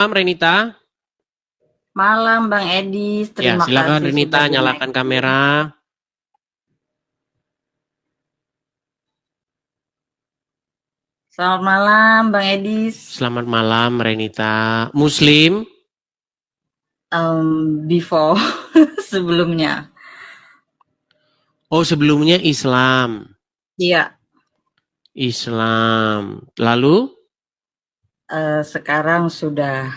Malam Renita. Malam Bang Edi, Ya, terima silakan kasih Renita sudah nyalakan dinaikin. kamera. Selamat malam Bang Edi. Selamat malam Renita. Muslim? Before sebelumnya, Oh, sebelumnya Islam. iya. Islam. Lalu Sekarang sudah.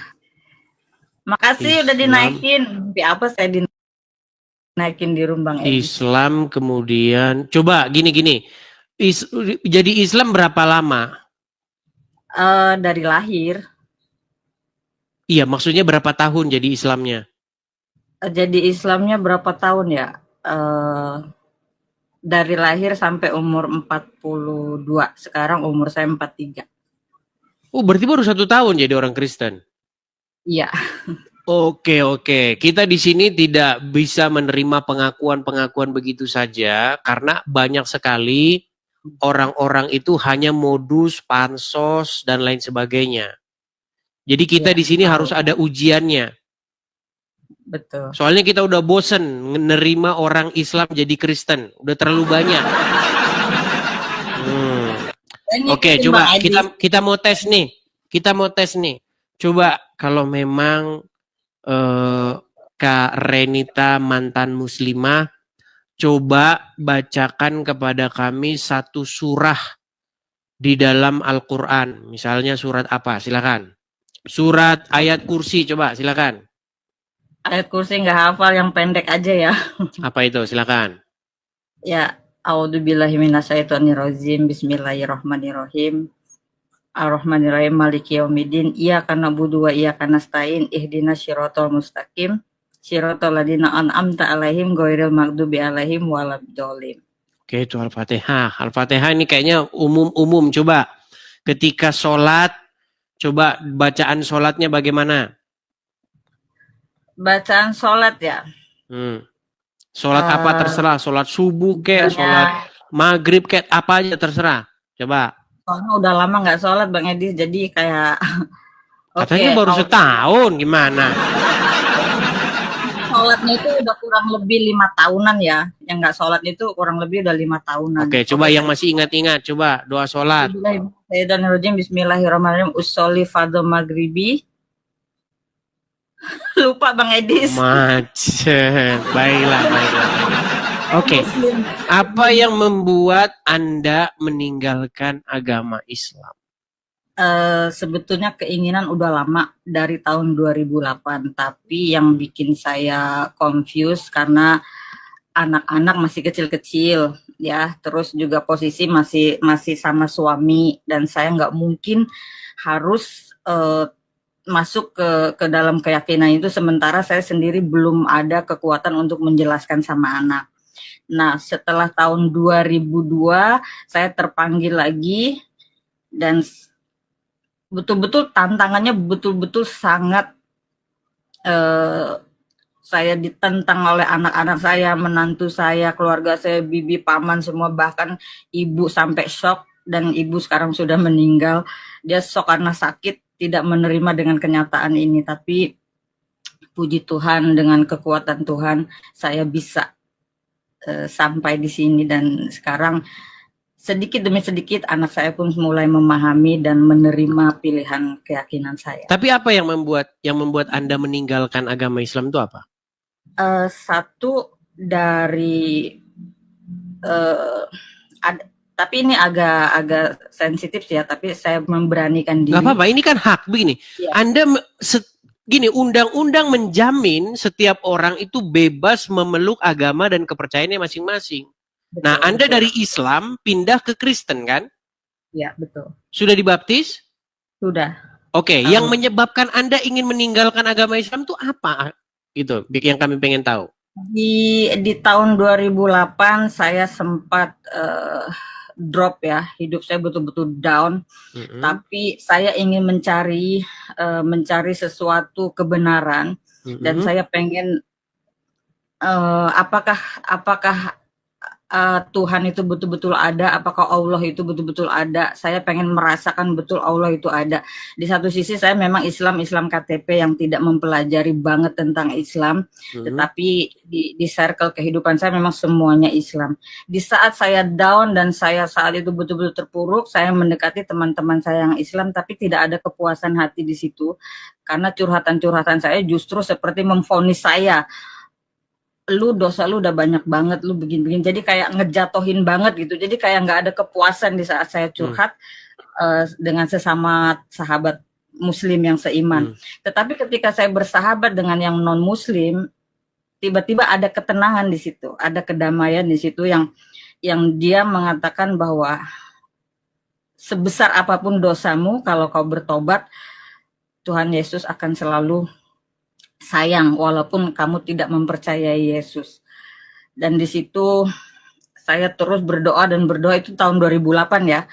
Makasih udah Islam. dinaikin. Mimpi apa saya dinaikin di room Bang Edi? Islam kemudian coba gini. Is- jadi Islam berapa lama? Dari lahir. Iya, maksudnya berapa tahun jadi Islamnya? Jadi Islamnya berapa tahun ya? Dari lahir sampai umur 42. Sekarang umur saya 43. Oh, berarti baru 1 tahun jadi orang Kristen. Iya. Oke. Kita di sini tidak bisa menerima pengakuan-pengakuan begitu saja karena banyak sekali orang-orang itu hanya modus, pansos dan lain sebagainya. Jadi kita Iya, di sini tahu. harus ada ujiannya. Betul. Soalnya kita udah bosen menerima orang Islam jadi Kristen, udah terlalu banyak. Saya Oke, ngikutin Bang coba Edi. kita mau tes nih. Kita mau tes nih. Coba kalau memang eh, Kak Renita mantan muslimah, coba bacakan kepada kami satu surah di dalam Al-Quran. Misalnya surat apa? Silakan. Surat ayat kursi, coba silakan. Ayat kursi nggak hafal, yang pendek aja ya. Apa itu? Silakan. Ya, a'udzubillahi minasyaitonirrajim. Bismillahirrahmanirrahim. Ar-Rahmanirrahim Maliki Yaumiddin. Iyyaka na'budu wa iyyaka nasta'in. Ihdinas syiratal mustaqim. Syiratal ladzina an'amta 'alaihim ghairil maghdubi 'alaihim waladdallin. Oke, itu Al-Fatihah. Al-Fatihah ini kayaknya umum-umum. Coba ketika sholat, coba bacaan sholatnya bagaimana? Bacaan sholat ya. Sholat apa terserah. Sholat subuh kayak, sholat maghrib kayak, apa aja terserah. Coba. Soalnya udah lama nggak sholat Bang Edi, jadi kayak Katanya oke, baru setahun, gimana? sholatnya itu udah kurang lebih 5 tahunan ya. Yang nggak sholat itu kurang lebih udah 5 tahunan. Oke, coba yang masih ingat-ingat, coba doa sholat. Bismillahirrahmanirrahim. Usolli fardhu maghribi. Lupa Bang Edis. Macet. Baiklah. Oke. Apa yang membuat Anda meninggalkan agama Islam? Sebetulnya keinginan udah lama dari tahun 2008, tapi yang bikin saya confused karena anak-anak masih kecil-kecil ya, terus juga posisi masih sama suami, dan saya nggak mungkin harus masuk ke dalam keyakinan itu sementara saya sendiri belum ada kekuatan untuk menjelaskan sama anak. Nah, setelah tahun 2002 saya terpanggil lagi, dan betul-betul tantangannya betul-betul sangat saya ditentang oleh anak-anak saya, menantu saya, keluarga saya, bibi, paman, semua, bahkan ibu sampai shock, dan ibu sekarang sudah meninggal. Dia shock karena sakit, tidak menerima dengan kenyataan ini, tapi puji Tuhan dengan kekuatan Tuhan saya bisa sampai di sini, dan sekarang sedikit demi sedikit anak saya pun mulai memahami dan menerima pilihan keyakinan saya. Tapi apa yang membuat Anda meninggalkan agama Islam itu apa? Satu dari tapi ini agak sensitif ya, tapi saya memberanikan diri. Gak apa-apa, ini kan hak begini. Ya. Anda gini, undang-undang menjamin setiap orang itu bebas memeluk agama dan kepercayaannya masing-masing. Betul, nah, Anda betul. dari Islam pindah ke Kristen kan? Ya, betul. Sudah dibaptis? Sudah. Oke, yang menyebabkan Anda ingin meninggalkan agama Islam itu apa? Itu yang kami pengen tahu. Di tahun 2008 saya sempat drop ya, hidup saya betul-betul down. Tapi saya ingin mencari sesuatu kebenaran, dan saya pengen apakah Tuhan itu betul-betul ada, apakah Allah itu betul-betul ada. Saya pengen merasakan betul Allah itu ada. Di satu sisi saya memang Islam KTP yang tidak mempelajari banget tentang Islam, tetapi di circle kehidupan saya memang semuanya Islam. Di saat saya down dan saya saat itu betul-betul terpuruk, saya mendekati teman-teman saya yang Islam, tapi tidak ada kepuasan hati di situ, karena curhatan-curhatan saya justru seperti memvonis saya, lu dosa lu udah banyak banget, lu begini-begini, jadi kayak ngejatohin banget gitu. Jadi kayak nggak ada kepuasan di saat saya curhat dengan sesama sahabat Muslim yang seiman. Tetapi ketika saya bersahabat dengan yang non Muslim, tiba-tiba ada ketenangan di situ, ada kedamaian di situ yang dia mengatakan bahwa sebesar apapun dosamu, kalau kau bertobat, Tuhan Yesus akan selalu sayang walaupun kamu tidak mempercayai Yesus. Dan di situ saya terus berdoa dan berdoa. Itu tahun 2008 ya.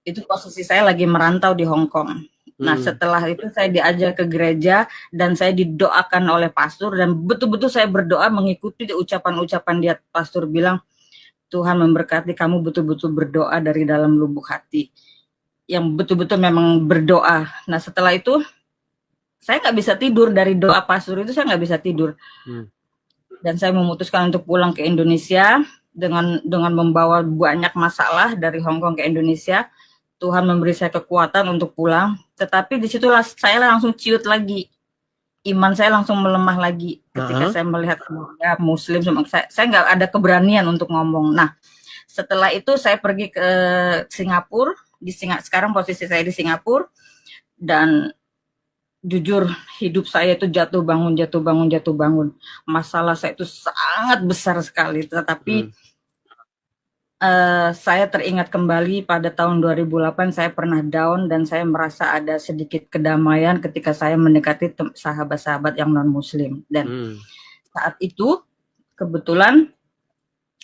Itu posisi saya lagi merantau di Hong Kong. Nah, setelah itu saya diajak ke gereja dan saya didoakan oleh pastor, dan betul-betul saya berdoa mengikuti ucapan-ucapan dia. Pastor bilang, Tuhan memberkati kamu betul-betul berdoa dari dalam lubuk hati, yang betul-betul memang berdoa. Nah, setelah itu saya nggak bisa tidur, dari doa pastor itu saya nggak bisa tidur. Dan saya memutuskan untuk pulang ke Indonesia dengan membawa banyak masalah dari Hong Kong ke Indonesia. Tuhan memberi saya kekuatan untuk pulang, tetapi disitulah saya langsung ciut lagi. Iman saya langsung melemah lagi ketika saya melihat keluarga Muslim. Saya nggak ada keberanian untuk ngomong. Nah, setelah itu saya pergi ke Singapura. Sekarang posisi saya di Singapura, dan jujur hidup saya itu jatuh bangun. Masalah saya itu sangat besar sekali, tetapi saya teringat kembali pada tahun 2008 saya pernah down, dan saya merasa ada sedikit kedamaian ketika saya mendekati sahabat-sahabat yang non Muslim. Dan saat itu kebetulan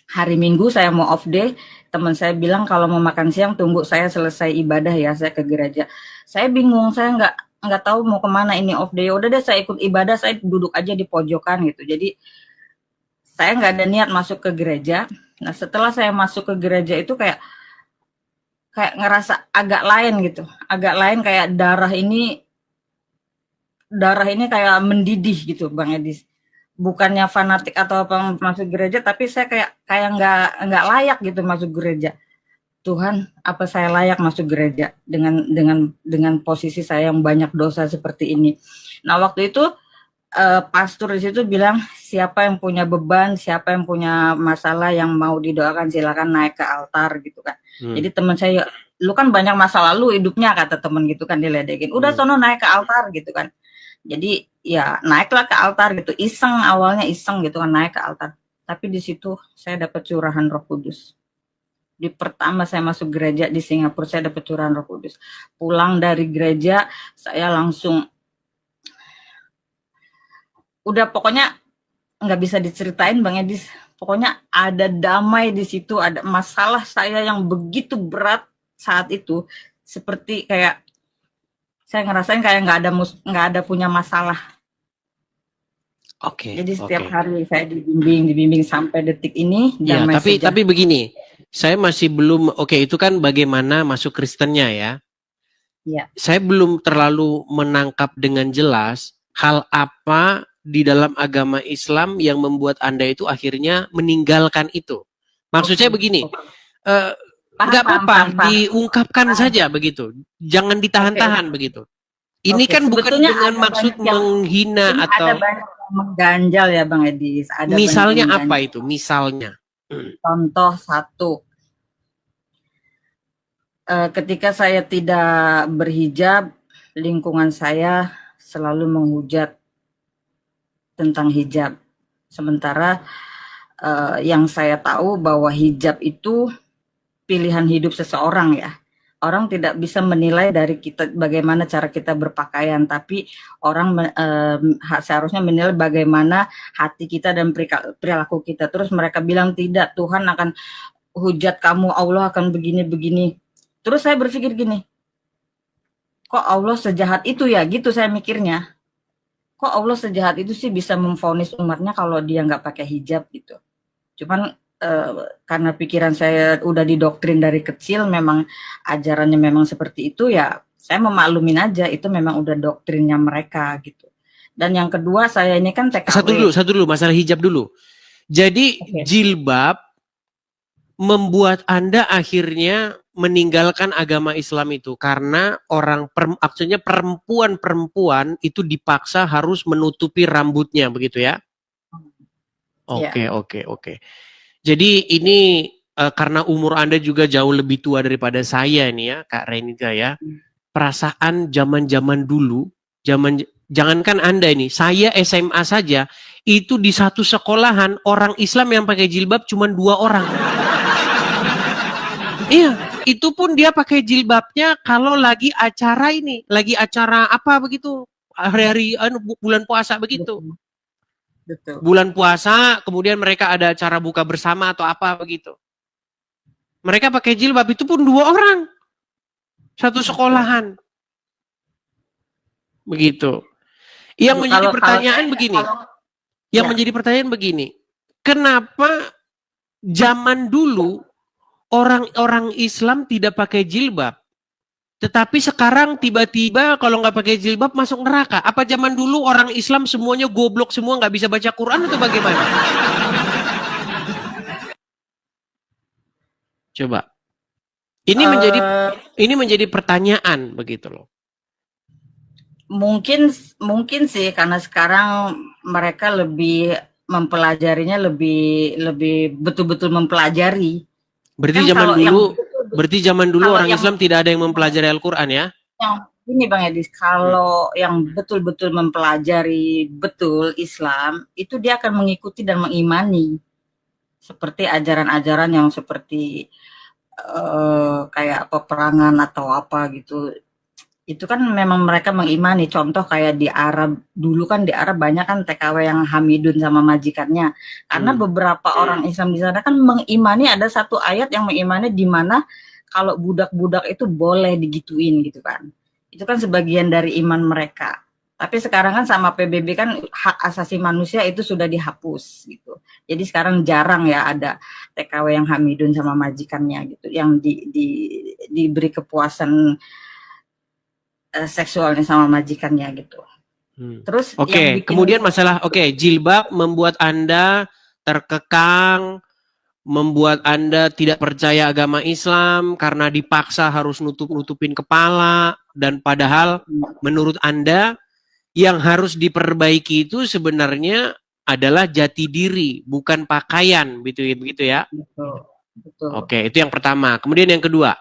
hari Minggu saya mau off day, teman saya bilang kalau mau makan siang tunggu saya selesai ibadah ya, saya ke gereja. Saya bingung, saya nggak tahu mau kemana ini off day. Udah deh saya ikut ibadah, saya duduk aja di pojokan gitu. Jadi saya nggak ada niat masuk ke gereja. Nah, setelah saya masuk ke gereja itu kayak ngerasa agak lain gitu, agak lain, kayak darah ini kayak mendidih gitu, Bang Edis. Bukannya fanatik atau apa masuk gereja, tapi saya kayak nggak layak gitu masuk gereja. Tuhan, apa saya layak masuk gereja dengan posisi saya yang banyak dosa seperti ini? Nah, waktu itu pastor di situ bilang, siapa yang punya beban, siapa yang punya masalah yang mau didoakan, silakan naik ke altar gitu kan. Jadi teman saya, lu kan banyak masa lalu hidupnya, kata teman gitu kan, diledekin. Udah sono naik ke altar gitu kan. Jadi ya naiklah ke altar gitu, awalnya iseng gitu kan, naik ke altar. Tapi di situ saya dapat curahan Roh Kudus. Di pertama saya masuk gereja di Singapura, saya dapat curahan Roh Kudus. Pulang dari gereja, saya langsung, udah pokoknya nggak bisa diceritain Bang Edis. Pokoknya ada damai di situ, ada masalah saya yang begitu berat saat itu, seperti kayak saya ngerasain kayak nggak ada punya masalah. Jadi setiap hari saya dibimbing sampai detik ini. Ya, tapi begini, saya masih belum itu kan bagaimana masuk Kristennya ya. Ya. Saya belum terlalu menangkap dengan jelas hal apa di dalam agama Islam yang membuat Anda itu akhirnya meninggalkan itu. Maksud saya begini, nggak apa-apa, diungkapkan saja begitu, jangan ditahan-tahan begitu. Ini kan bukan dengan maksud menghina atau ada banyak yang mengganjal ya Bang Edis. Misalnya apa itu? Misalnya. Contoh satu, ketika saya tidak berhijab, lingkungan saya selalu menghujat tentang hijab. Sementara yang saya tahu bahwa hijab itu pilihan hidup seseorang ya. Orang tidak bisa menilai dari kita bagaimana cara kita berpakaian, tapi orang seharusnya menilai bagaimana hati kita dan perilaku kita. Terus mereka bilang tidak, Tuhan akan hujat kamu, Allah akan begini-begini. Terus saya berpikir gini, kok Allah sejahat itu ya, gitu saya mikirnya. Kok Allah sejahat itu sih bisa memvonis umatnya kalau dia nggak pakai hijab gitu. Cuman karena pikiran saya udah didoktrin dari kecil, memang ajarannya memang seperti itu, ya saya memaklumin aja, itu memang udah doktrinnya mereka gitu. Dan yang kedua, saya ini kan TKW. Satu dulu, masalah hijab dulu. Jadi jilbab membuat Anda akhirnya meninggalkan agama Islam itu karena maksudnya perempuan itu dipaksa harus menutupi rambutnya, begitu ya? Oke. Jadi ini karena umur Anda juga jauh lebih tua daripada saya ini ya, Kak Renita ya. Perasaan zaman-zaman dulu, jangankan Anda ini, saya SMA saja, itu di satu sekolahan orang Islam yang pakai jilbab cuma 2 orang. Iya, itu pun dia pakai jilbabnya kalau lagi acara ini, lagi acara apa begitu, hari-hari bulan puasa begitu. Betul. Bulan puasa, kemudian mereka ada acara buka bersama atau apa begitu. Mereka pakai jilbab itu pun 2 orang. Satu sekolahan. Begitu. Yang menjadi pertanyaan begini. Yang menjadi pertanyaan begini. Kenapa zaman dulu orang-orang Islam tidak pakai jilbab? Tetapi sekarang tiba-tiba kalau nggak pakai jilbab masuk neraka. Apa zaman dulu orang Islam semuanya goblok semua nggak bisa baca Quran atau bagaimana? Coba. Ini menjadi pertanyaan begitu loh. Mungkin sih karena sekarang mereka lebih mempelajarinya lebih betul-betul mempelajari. Berarti zaman dulu orang Islam tidak ada yang mempelajari Al-Qur'an ya? Ini Bang Edis, kalau yang betul-betul mempelajari betul Islam, itu dia akan mengikuti dan mengimani seperti ajaran-ajaran yang seperti kayak peperangan atau apa gitu. Itu kan memang mereka mengimani. Contoh kayak di Arab, dulu kan di Arab banyak kan TKW yang Hamidun sama majikannya. Karena beberapa orang Islam di sana kan mengimani, ada satu ayat yang mengimani di mana kalau budak-budak itu boleh digituin gitu kan. Itu kan sebagian dari iman mereka. Tapi sekarang kan sama PBB kan hak asasi manusia itu sudah dihapus gitu. Jadi sekarang jarang ya ada TKW yang Hamidun sama majikannya gitu, yang diberi kepuasan seksualnya sama majikannya gitu. Terus kemudian masalah jilbab membuat Anda terkekang, membuat Anda tidak percaya agama Islam karena dipaksa harus nutupin kepala, dan padahal menurut Anda yang harus diperbaiki itu sebenarnya adalah jati diri, bukan pakaian, begitu ya? Betul. Oke, itu yang pertama. Kemudian yang kedua?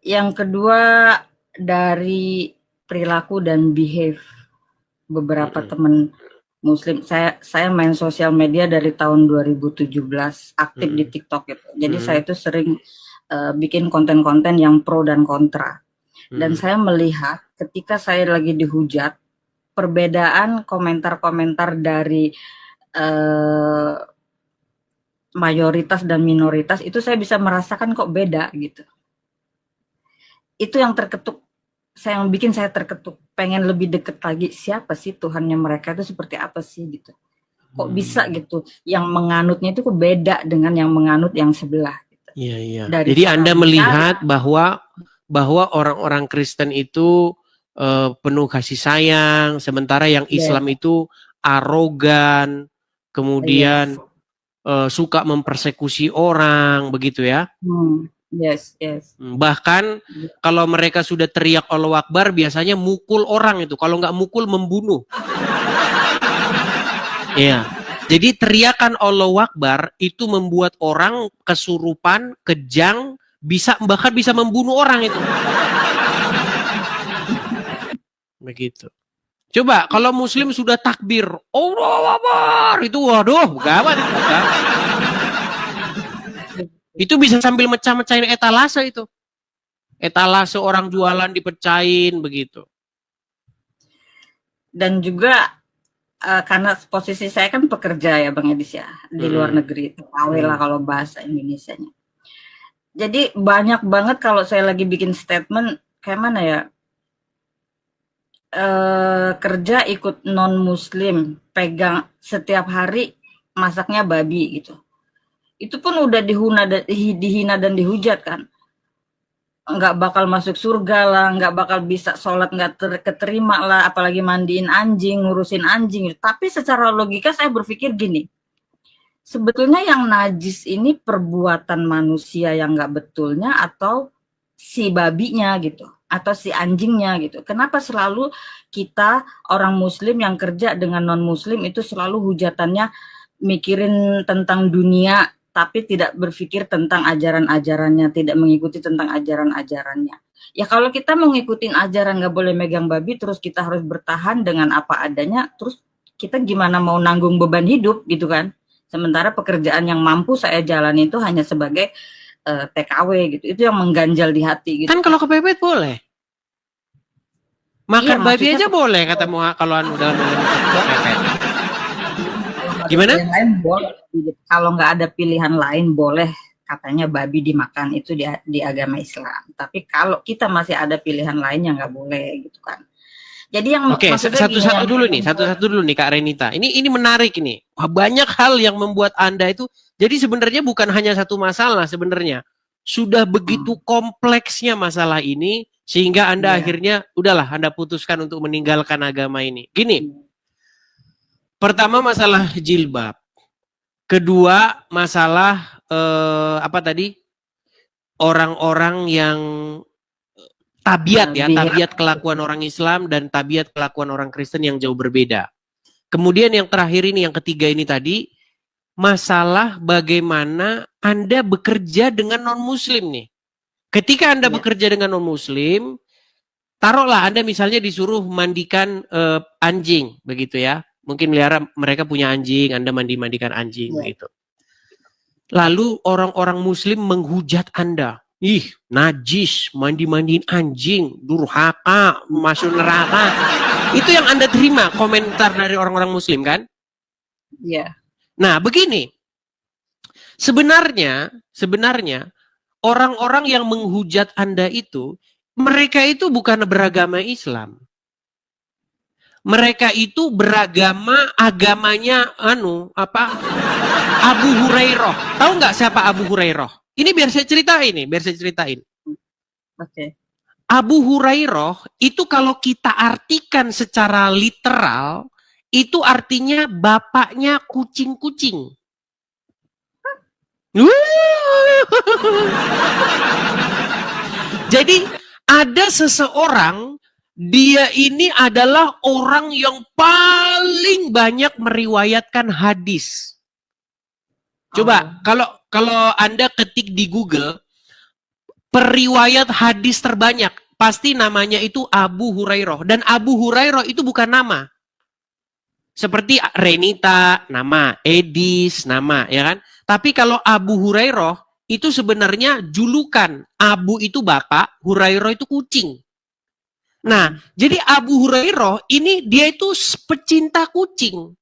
Yang kedua dari perilaku dan behave beberapa teman Muslim. Saya main sosial media dari tahun 2017, aktif di TikTok gitu. Jadi saya itu sering bikin konten-konten yang pro dan kontra. Dan saya melihat ketika saya lagi dihujat, perbedaan komentar-komentar dari mayoritas dan minoritas itu saya bisa merasakan kok beda gitu. Itu yang yang bikin saya terketuk, pengen lebih deket lagi, siapa sih Tuhannya mereka itu, seperti apa sih gitu. Kok bisa gitu, yang menganutnya itu kok beda dengan yang menganut yang sebelah gitu. Iya. Jadi Anda melihat bahwa orang-orang Kristen itu penuh kasih sayang, sementara yang Islam itu arogan, kemudian suka mempersekusi orang, begitu ya? Yes. Bahkan kalau mereka sudah teriak Allahu Akbar, biasanya mukul orang itu. Kalau nggak mukul, membunuh. Iya. Jadi teriakan Allahu Akbar itu membuat orang kesurupan, kejang, bahkan bisa membunuh orang itu. Begitu. Coba kalau Muslim sudah takbir, Allahu Akbar, itu waduh, gawat itu. Itu bisa sambil mecah-mecahin etalase itu. Etalase orang jualan dipecahin begitu. Dan juga karena posisi saya kan pekerja ya Bang Edis ya, di luar negeri, TKW lah kalau bahasa Indonesianya. Jadi banyak banget kalau saya lagi bikin statement, kayak mana ya, kerja ikut non-muslim, pegang setiap hari masaknya babi gitu. Itu pun udah dihina dan dihujat kan. Nggak bakal masuk surga lah, nggak bakal bisa sholat, nggak keterima lah, apalagi mandiin anjing, ngurusin anjing. Tapi secara logika saya berpikir gini, sebetulnya yang najis ini perbuatan manusia yang nggak betulnya atau si babinya gitu, atau si anjingnya gitu. Kenapa selalu kita orang muslim yang kerja dengan non muslim itu selalu hujatannya mikirin tentang dunia tapi tidak berpikir tentang ajaran-ajarannya, tidak mengikuti tentang ajaran-ajarannya. Ya kalau kita mau ngikutin ajaran nggak boleh megang babi, terus kita harus bertahan dengan apa adanya, terus kita gimana mau nanggung beban hidup gitu kan. Sementara pekerjaan yang mampu saya jalani itu hanya sebagai TKW gitu. Itu yang mengganjal di hati gitu. Kan kalau kepepet boleh. Makan Iya, babi maksudnya aja boleh kata kalau anu dalam kepepet. Gimana? Yang lain boleh. Kalau nggak ada pilihan lain boleh katanya babi dimakan itu di agama Islam. Tapi kalau kita masih ada pilihan lain yang nggak boleh gitu kan. Jadi yang Oke, satu-satu dulu nih, Kak Renita. Ini menarik ini. Wah, banyak hal yang membuat Anda itu. Jadi sebenarnya bukan hanya satu masalah sebenarnya. Sudah begitu kompleksnya masalah ini sehingga Anda akhirnya udahlah Anda putuskan untuk meninggalkan agama ini. Gini. Pertama masalah jilbab. Kedua masalah apa tadi? Orang-orang yang tabiat ya, tabiat kelakuan orang Islam dan tabiat kelakuan orang Kristen yang jauh berbeda. Kemudian yang terakhir ini, yang ketiga ini tadi, masalah bagaimana Anda bekerja dengan non-muslim nih. Ketika Anda bekerja dengan non-muslim, taruhlah Anda misalnya disuruh mandikan anjing, begitu ya. Mungkin mereka punya anjing, Anda mandikan anjing, begitu. Lalu orang-orang muslim menghujat Anda. Ih, najis, mandi-mandiin anjing, durhaka, masuk neraka. Itu yang Anda terima komentar dari orang-orang muslim kan? Iya. Nah, begini. Sebenarnya orang-orang yang menghujat Anda itu, mereka itu bukan beragama Islam. Mereka itu agamanya Abu Hurairah. Tahu nggak siapa Abu Hurairah? Ini biar saya ceritain. Oke. Abu Hurairah itu kalau kita artikan secara literal, itu artinya bapaknya kucing-kucing. Jadi ada seseorang, dia ini adalah orang yang paling banyak meriwayatkan hadis. Coba kalau Anda ketik di Google periwayat hadis terbanyak, pasti namanya itu Abu Hurairah, dan Abu Hurairah itu bukan nama. Seperti Renita nama, Edis nama, ya kan? Tapi kalau Abu Hurairah itu sebenarnya julukan. Abu itu bapak, Hurairah itu kucing. Nah, jadi Abu Hurairah ini dia itu pecinta kucing.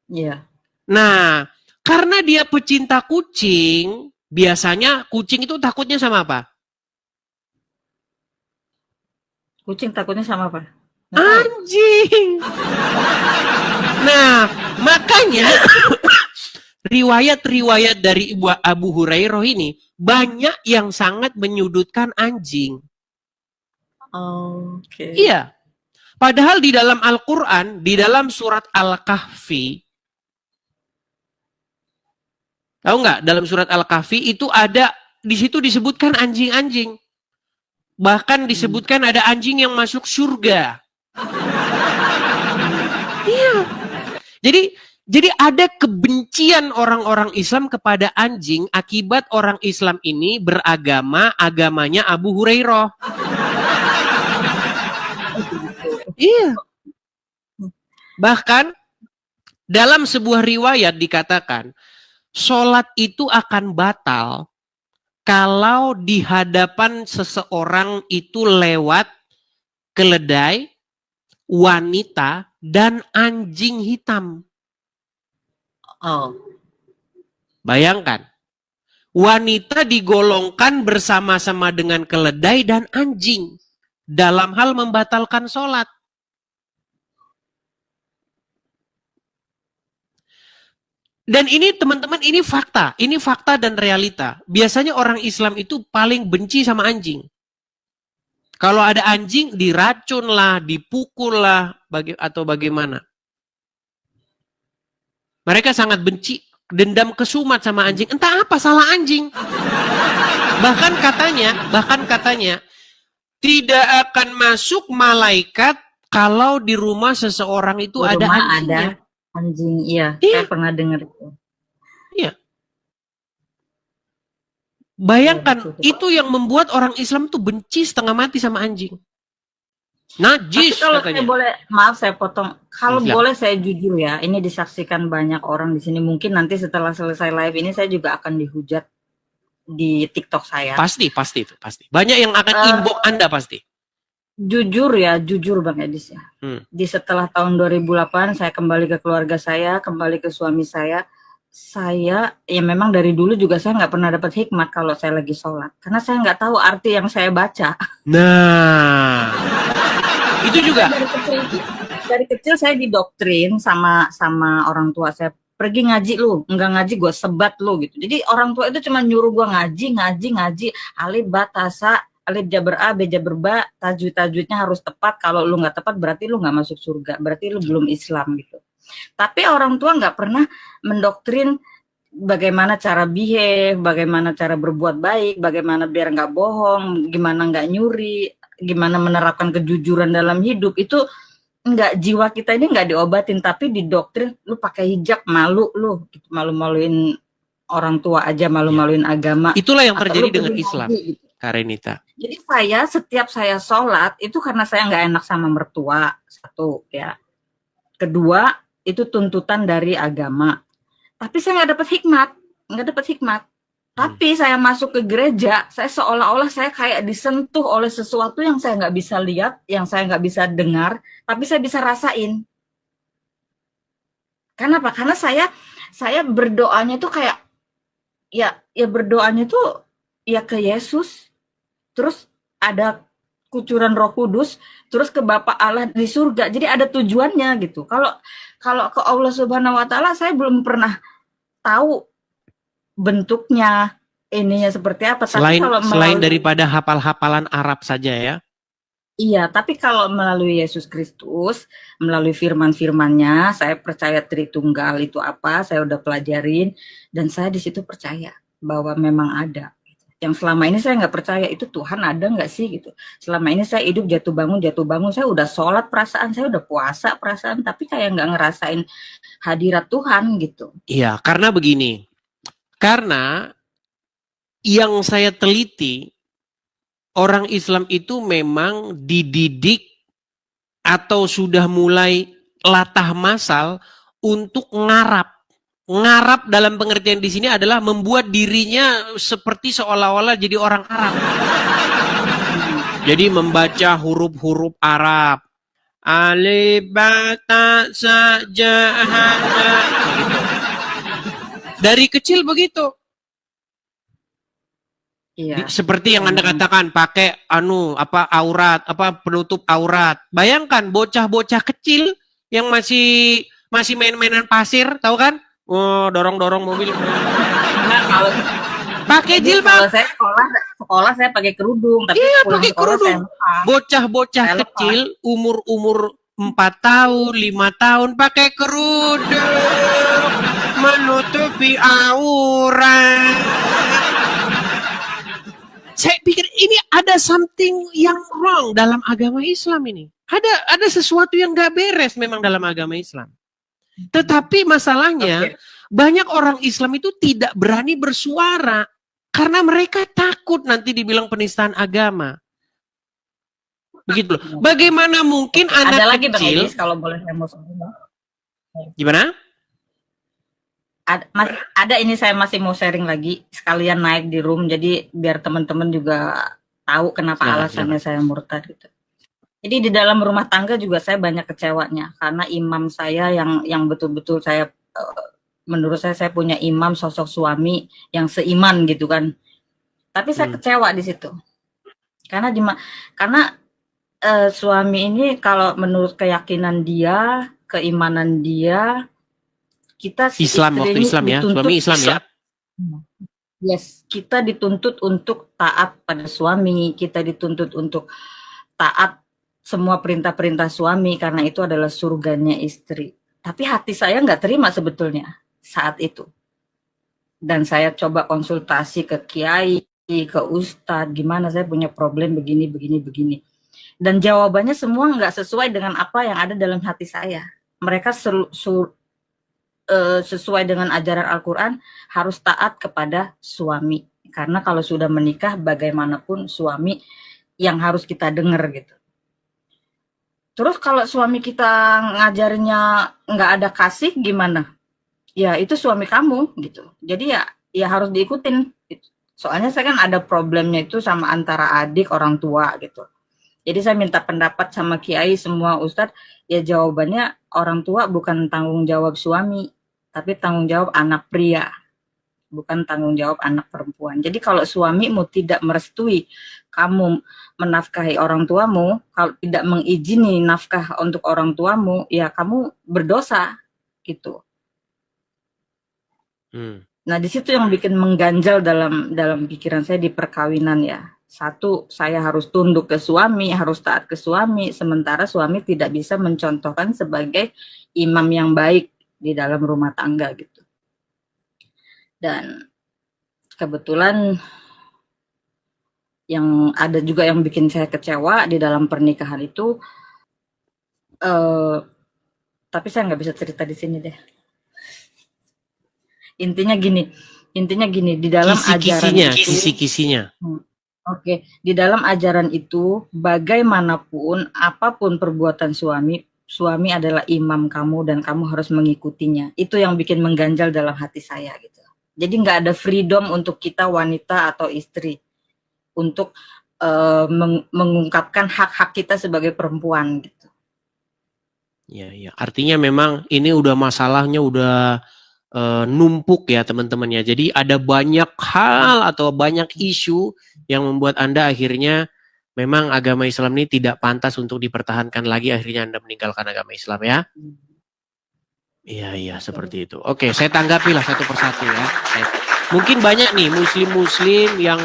Iya. Nah, karena dia pecinta kucing, biasanya kucing itu takutnya sama apa? Kucing takutnya sama apa? Anjing. Nah, makanya riwayat-riwayat dari Abu Hurairah ini banyak yang sangat menyudutkan anjing. Oke. Iya. Padahal di dalam Al-Quran, di dalam surat Al-Kahfi, tahu nggak? Dalam surat Al-Kahfi itu ada, di situ disebutkan anjing-anjing. Bahkan disebutkan ada anjing yang masuk surga. Iya. Jadi ada kebencian orang-orang Islam kepada anjing akibat orang Islam ini agamanya Abu Hurairah. Iya. Bahkan dalam sebuah riwayat dikatakan sholat itu akan batal kalau di hadapan seseorang itu lewat keledai, wanita, dan anjing hitam. Oh. Bayangkan, wanita digolongkan bersama-sama dengan keledai dan anjing dalam hal membatalkan sholat. Dan ini teman-teman, ini fakta dan realita. Biasanya orang Islam itu paling benci sama anjing. Kalau ada anjing, diracun lah, dipukul lah, atau bagaimana. Mereka sangat benci, dendam kesumat sama anjing. Entah apa salah anjing. Bahkan katanya, tidak akan masuk malaikat kalau di rumah seseorang itu Di ada rumah anjingnya. ada anjing, iya. Iya. Saya pernah dengar itu. Iya. Bayangkan, Iya, betul. itu yang membuat orang Islam tuh benci setengah mati sama anjing. Najis Tapi kalau katanya. saya boleh, maaf saya potong. Kalau Silakan. boleh saya jujur ya, ini disaksikan banyak orang di sini. Mungkin nanti setelah selesai live ini saya juga akan dihujat di TikTok saya. Pasti itu, pasti. Banyak yang akan inbox Anda pasti. Jujur Bang Edis ya. Di setelah tahun 2008 saya kembali ke keluarga saya, kembali ke suami saya ya memang dari dulu juga saya nggak pernah dapat hikmat kalau saya lagi sholat, karena saya nggak tahu arti yang saya baca. Nah, itu juga. Dari kecil saya didoktrin sama orang tua saya, pergi ngaji lu, enggak ngaji gue sebat lu gitu. Jadi orang tua itu cuma nyuruh gue ngaji, alif ba tasa, alif jaber a, b jaber ba, tajwidnya harus tepat. Kalau lu nggak tepat berarti lu nggak masuk surga, berarti lu belum Islam gitu. Tapi orang tua nggak pernah mendoktrin bagaimana cara behave, bagaimana cara berbuat baik, bagaimana biar nggak bohong, gimana nggak nyuri, gimana menerapkan kejujuran dalam hidup. Itu nggak, jiwa kita ini nggak diobatin, tapi didoktrin, lu pakai hijab malu lu, gitu. Malu-maluin orang tua aja, malu-maluin agama. Itulah yang terjadi dengan Islam, gitu. Kak Renita. Jadi setiap saya sholat itu karena saya nggak enak sama mertua, satu ya. Kedua, itu tuntutan dari agama. Tapi saya nggak dapat hikmat. Tapi saya masuk ke gereja, saya seolah-olah saya kayak disentuh oleh sesuatu yang saya nggak bisa lihat, yang saya nggak bisa dengar, tapi saya bisa rasain. Kenapa? Karena saya berdoanya tuh kayak ya berdoanya tuh ya ke Yesus, terus ada kucuran Roh Kudus, terus ke Bapa Allah di surga. Jadi ada tujuannya gitu. Kalau ke Allah Subhanahu wa taala saya belum pernah tahu bentuknya, ininya seperti apa. Selain daripada hafal-hafalan Arab saja ya. Iya, tapi kalau melalui Yesus Kristus, melalui firman-firmannya, saya percaya Tritunggal itu apa, saya udah pelajarin, dan saya di situ percaya bahwa memang ada. Yang selama ini saya nggak percaya, itu Tuhan ada nggak sih gitu. Selama ini saya hidup jatuh bangun, saya udah sholat perasaan, saya udah puasa perasaan, tapi kayak nggak ngerasain hadirat Tuhan gitu. Iya, karena begini, karena yang saya teliti, orang Islam itu memang dididik atau sudah mulai latah masal untuk ngarap. Ngarap dalam pengertian di sini adalah membuat dirinya seperti seolah-olah jadi orang Arab. Jadi membaca huruf-huruf Arab. Alif ba ta sa ja ha ja. Dari kecil begitu. Iya. Seperti yang Anda katakan, pakai aurat, penutup aurat. Bayangkan bocah-bocah kecil yang masih main-mainan pasir, tahu kan? Oh, dorong-dorong mobil. Pakai jilbab. Kalau saya sekolah saya pakai kerudung, tapi iya, pakai kerudung. Bocah-bocah kecil umur 4 tahun, 5 tahun pakai kerudung, menutupi aurat. Saya pikir ini ada something yang wrong dalam agama Islam ini. Ada sesuatu yang gak beres memang dalam agama Islam. Tetapi masalahnya banyak orang Islam itu tidak berani bersuara karena mereka takut nanti dibilang penistaan agama. Begitu loh. Bagaimana mungkin anak ada lagi kecil? Bang Edis, kalau boleh saya mau gimana? Ada ini saya masih mau sharing lagi, sekalian naik di room, jadi biar teman-teman juga tahu kenapa alasannya saya murtad gitu. Jadi di dalam rumah tangga juga saya banyak kecewanya karena imam saya yang betul-betul saya menurut saya punya imam sosok suami yang seiman gitu kan. Tapi saya kecewa di situ. Karena suami ini kalau menurut keyakinan dia, keimanan dia, Kita si Islam, istri waktu ini Islam ya, dituntut, suami Islam ya. yes, kita dituntut untuk taat pada suami, kita dituntut untuk taat semua perintah-perintah suami karena itu adalah surganya istri. Tapi hati saya nggak terima sebetulnya saat itu. Dan saya coba konsultasi ke kiai, ke ustadz, gimana saya punya problem begini, begini, begini. Dan jawabannya semua nggak sesuai dengan apa yang ada dalam hati saya. Mereka sesuai dengan ajaran Al-Quran harus taat kepada suami. Karena kalau sudah menikah bagaimanapun suami yang harus kita dengar gitu. Terus kalau suami kita ngajarinnya nggak ada kasih gimana? Ya itu suami kamu gitu. Jadi ya harus diikutin. Gitu. Soalnya saya kan ada problemnya itu sama antara adik orang tua gitu. Jadi saya minta pendapat sama kiai semua ustadz, ya jawabannya orang tua bukan tanggung jawab suami, tapi tanggung jawab anak pria, bukan tanggung jawab anak perempuan. Jadi kalau suamimu tidak merestui kamu menafkahi orang tuamu, kalau tidak mengizini nafkah untuk orang tuamu, ya kamu berdosa gitu. Nah di situ yang bikin mengganjal dalam pikiran saya di perkawinan ya. Satu, saya harus tunduk ke suami, harus taat ke suami, sementara suami tidak bisa mencontohkan sebagai imam yang baik di dalam rumah tangga gitu. Dan kebetulan yang ada juga yang bikin saya kecewa di dalam pernikahan itu, tapi saya nggak bisa cerita di sini deh. Intinya gini, di dalam kisi-kisinya. Oke, di dalam ajaran itu bagaimanapun apapun perbuatan suami adalah imam kamu dan kamu harus mengikutinya. Itu yang bikin mengganjal dalam hati saya gitu. Jadi nggak ada freedom untuk kita wanita atau istri untuk mengungkapkan hak-hak kita sebagai perempuan gitu. Ya. Artinya memang ini udah masalahnya udah numpuk ya teman-teman ya. Jadi ada banyak hal atau banyak isu yang membuat Anda akhirnya memang agama Islam ini tidak pantas untuk dipertahankan lagi, akhirnya Anda meninggalkan agama Islam ya. Iya seperti itu. Oke, saya tanggapi lah satu persatu ya. Mungkin banyak nih muslim-muslim yang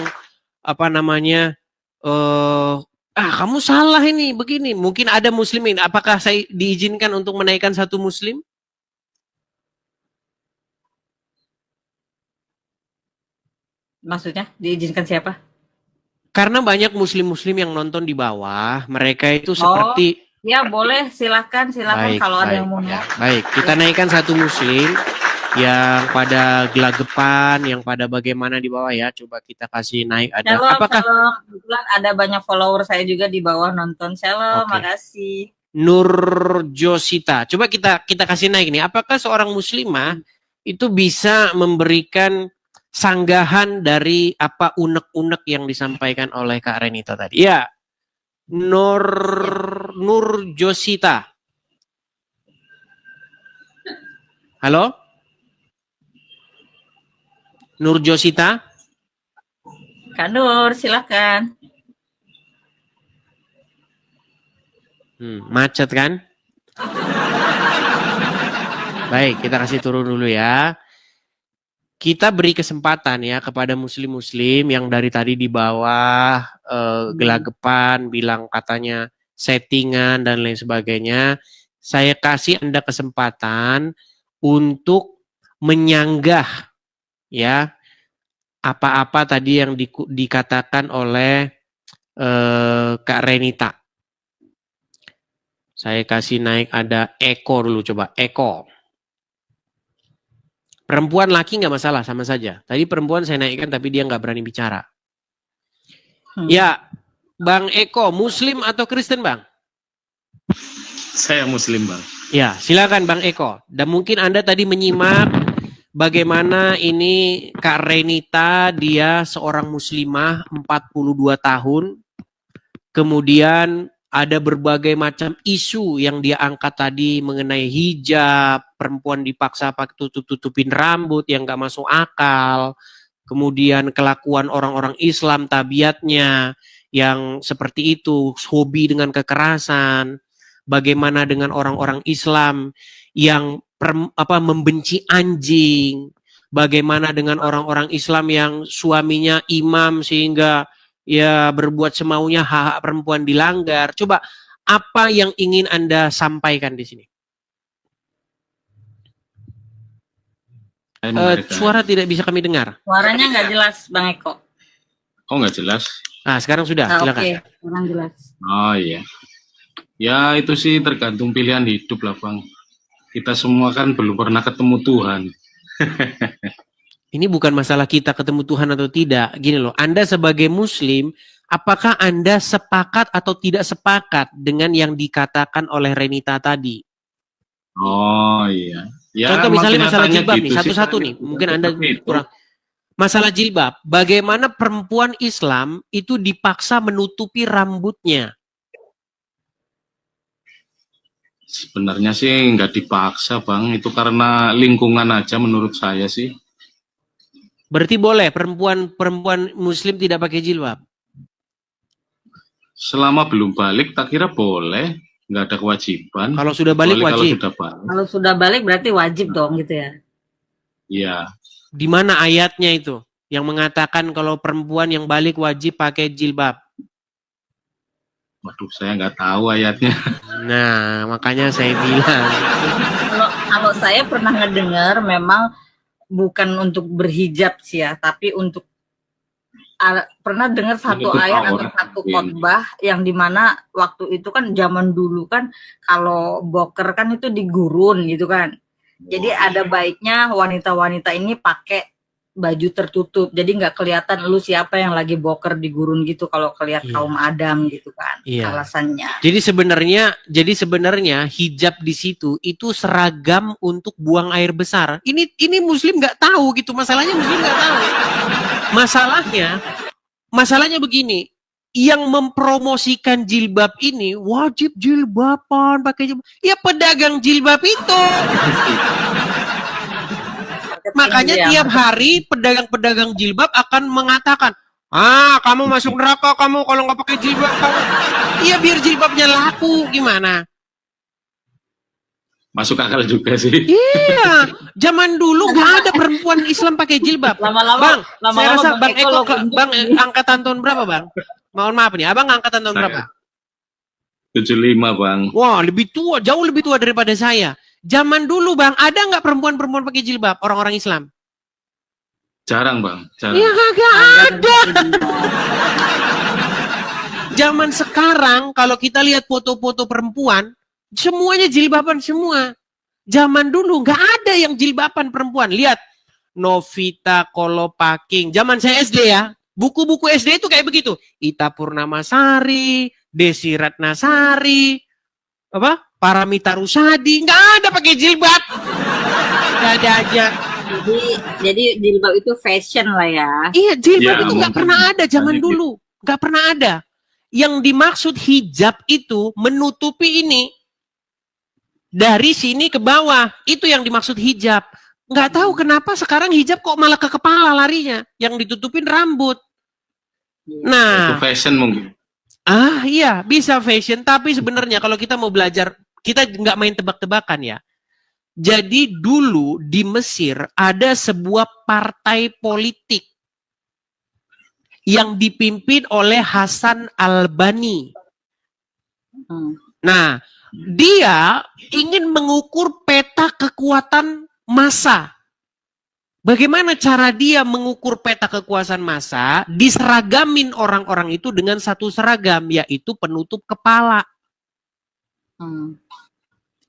kamu salah ini begini. Mungkin ada muslimin. Apakah saya diizinkan untuk menaikkan satu muslim? Maksudnya diizinkan siapa? Karena banyak muslim-muslim yang nonton di bawah, mereka itu seperti ya boleh, silakan kalau ada yang mau ya, baik, kita naikkan satu muslim yang pada gelagapan, yang pada bagaimana di bawah ya, coba kita kasih naik. Ada Shalom. Kebetulan ada banyak follower saya juga di bawah nonton. Shalom, makasih. Nur Josita, coba kita kasih naik nih. Apakah seorang muslimah itu bisa memberikan sanggahan dari apa unek-unek yang disampaikan oleh Kak Renita tadi? Ya, Nur Josita. Halo? Nur Josita? Kak Nur, silakan. Macet kan? Baik, kita kasih turun dulu ya. Kita beri kesempatan ya kepada muslim-muslim yang dari tadi di bawah gelagapan, bilang katanya settingan dan lain sebagainya. Saya kasih Anda kesempatan untuk menyanggah ya apa-apa tadi yang dikatakan oleh Kak Renita. Saya kasih naik ada Eko dulu, coba Eko. Perempuan laki nggak masalah, sama saja. Tadi perempuan saya naikkan tapi dia nggak berani bicara. Ya, Bang Eko, Muslim atau Kristen Bang? Saya Muslim Bang. Ya, silakan Bang Eko. Dan mungkin Anda tadi menyimak bagaimana ini Kak Renita, dia seorang muslimah 42 tahun. Kemudian ada berbagai macam isu yang dia angkat tadi mengenai hijab, perempuan dipaksa pakai tutupin rambut yang gak masuk akal, kemudian kelakuan orang-orang Islam tabiatnya yang seperti itu, hobi dengan kekerasan, bagaimana dengan orang-orang Islam yang membenci anjing. Bagaimana dengan orang-orang Islam yang suaminya imam sehingga ya berbuat semaunya, hak-hak perempuan dilanggar. Coba apa yang ingin Anda sampaikan di sini? Suara tidak bisa kami dengar. Suaranya nggak jelas, Bang Eko. Oh, nggak jelas. Nah, sekarang sudah, silakan. Oke, sekarang jelas. Oh iya. Ya itu sih tergantung pilihan hidup lah Bang. Kita semua kan belum pernah ketemu Tuhan. Ini bukan masalah kita ketemu Tuhan atau tidak. Gini loh, Anda sebagai Muslim, apakah Anda sepakat atau tidak sepakat dengan yang dikatakan oleh Renita tadi? Oh iya. Ya, Contoh misalnya masalah kenyataannya jilbab nih, gitu sih, satu-satu Bang. nih. Mungkin Anda Itu. kurang. Masalah jilbab, bagaimana perempuan Islam itu dipaksa menutupi rambutnya? Sebenarnya sih nggak dipaksa Bang, itu karena lingkungan aja menurut saya sih. Berarti boleh perempuan Muslim tidak pakai jilbab? Selama belum balik tak kira boleh, nggak ada kewajiban. Kalau sudah balik Kecuali wajib. Kalau sudah balik berarti wajib dong gitu ya? Iya. Di mana ayatnya itu yang mengatakan kalau perempuan yang balik wajib pakai jilbab? Waduh, saya nggak tahu ayatnya. Nah, makanya saya bilang. Kalau saya pernah ngedengar memang bukan untuk berhijab sih ya, tapi untuk pernah dengar satu Untuk ayat atau aurat, satu mungkin. khotbah yang dimana waktu itu kan zaman dulu kan kalau boker kan itu digurun gitu kan. Jadi ada baiknya wanita-wanita ini pakai baju tertutup, jadi nggak kelihatan lu siapa yang lagi boker di gurun gitu kalau kelihatan Iya. kaum Adam gitu kan. Iya. Alasannya. Jadi sebenarnya hijab di situ itu seragam untuk buang air besar. Ini Muslim nggak tahu gitu, masalahnya Muslim nggak tahu. Masalahnya begini, yang mempromosikan jilbab ini wajib jilbaban, pakai jilbab. Ya pedagang jilbab itu. Makanya tiap hari pedagang-pedagang jilbab akan mengatakan, kamu masuk neraka kamu kalau nggak pakai jilbab kamu. Iya biar jilbabnya laku, gimana? Masuk akal juga sih. Iya, zaman dulu nggak ada perempuan Islam pakai jilbab. Lama-lama, Saya rasa Bang Eko, Bang ini. angkatan tahun berapa Bang? Mohon maaf nih, Abang angkatan tahun Saya. berapa? 75 Bang. Wah, lebih tua, jauh lebih tua daripada saya. Zaman dulu Bang, ada nggak perempuan-perempuan pakai jilbab, orang-orang Islam? Jarang Bang, jarang. Iya kagak ada. Zaman sekarang kalau kita lihat foto-foto perempuan, semuanya jilbaban semua. Zaman dulu nggak ada yang jilbaban perempuan. Lihat Novita Kolopaking. Zaman saya SD ya, buku-buku SD itu kayak begitu. Ita Purnamasari, Desi Ratnasari, Paramita Rusadi, nggak ada pakai jilbab. Nggak ada aja. Jadi jilbab itu fashion lah ya. Iya, jilbab Ya, itu nggak mungkin. pernah ada zaman Banyak dulu. Nggak pernah ada. Yang dimaksud hijab itu menutupi ini. Dari sini ke bawah. Itu yang dimaksud hijab. Nggak tahu kenapa sekarang hijab kok malah ke kepala larinya. Yang ditutupin rambut. Itu Nah, fashion mungkin. iya bisa fashion. Tapi sebenarnya kalau kita mau belajar, kita nggak main tebak-tebakan ya. Jadi dulu di Mesir ada sebuah partai politik yang dipimpin oleh Hasan Albani. Nah, dia ingin mengukur peta kekuatan massa. Bagaimana cara dia mengukur peta kekuasaan massa? Diseragamin orang-orang itu dengan satu seragam, yaitu penutup kepala.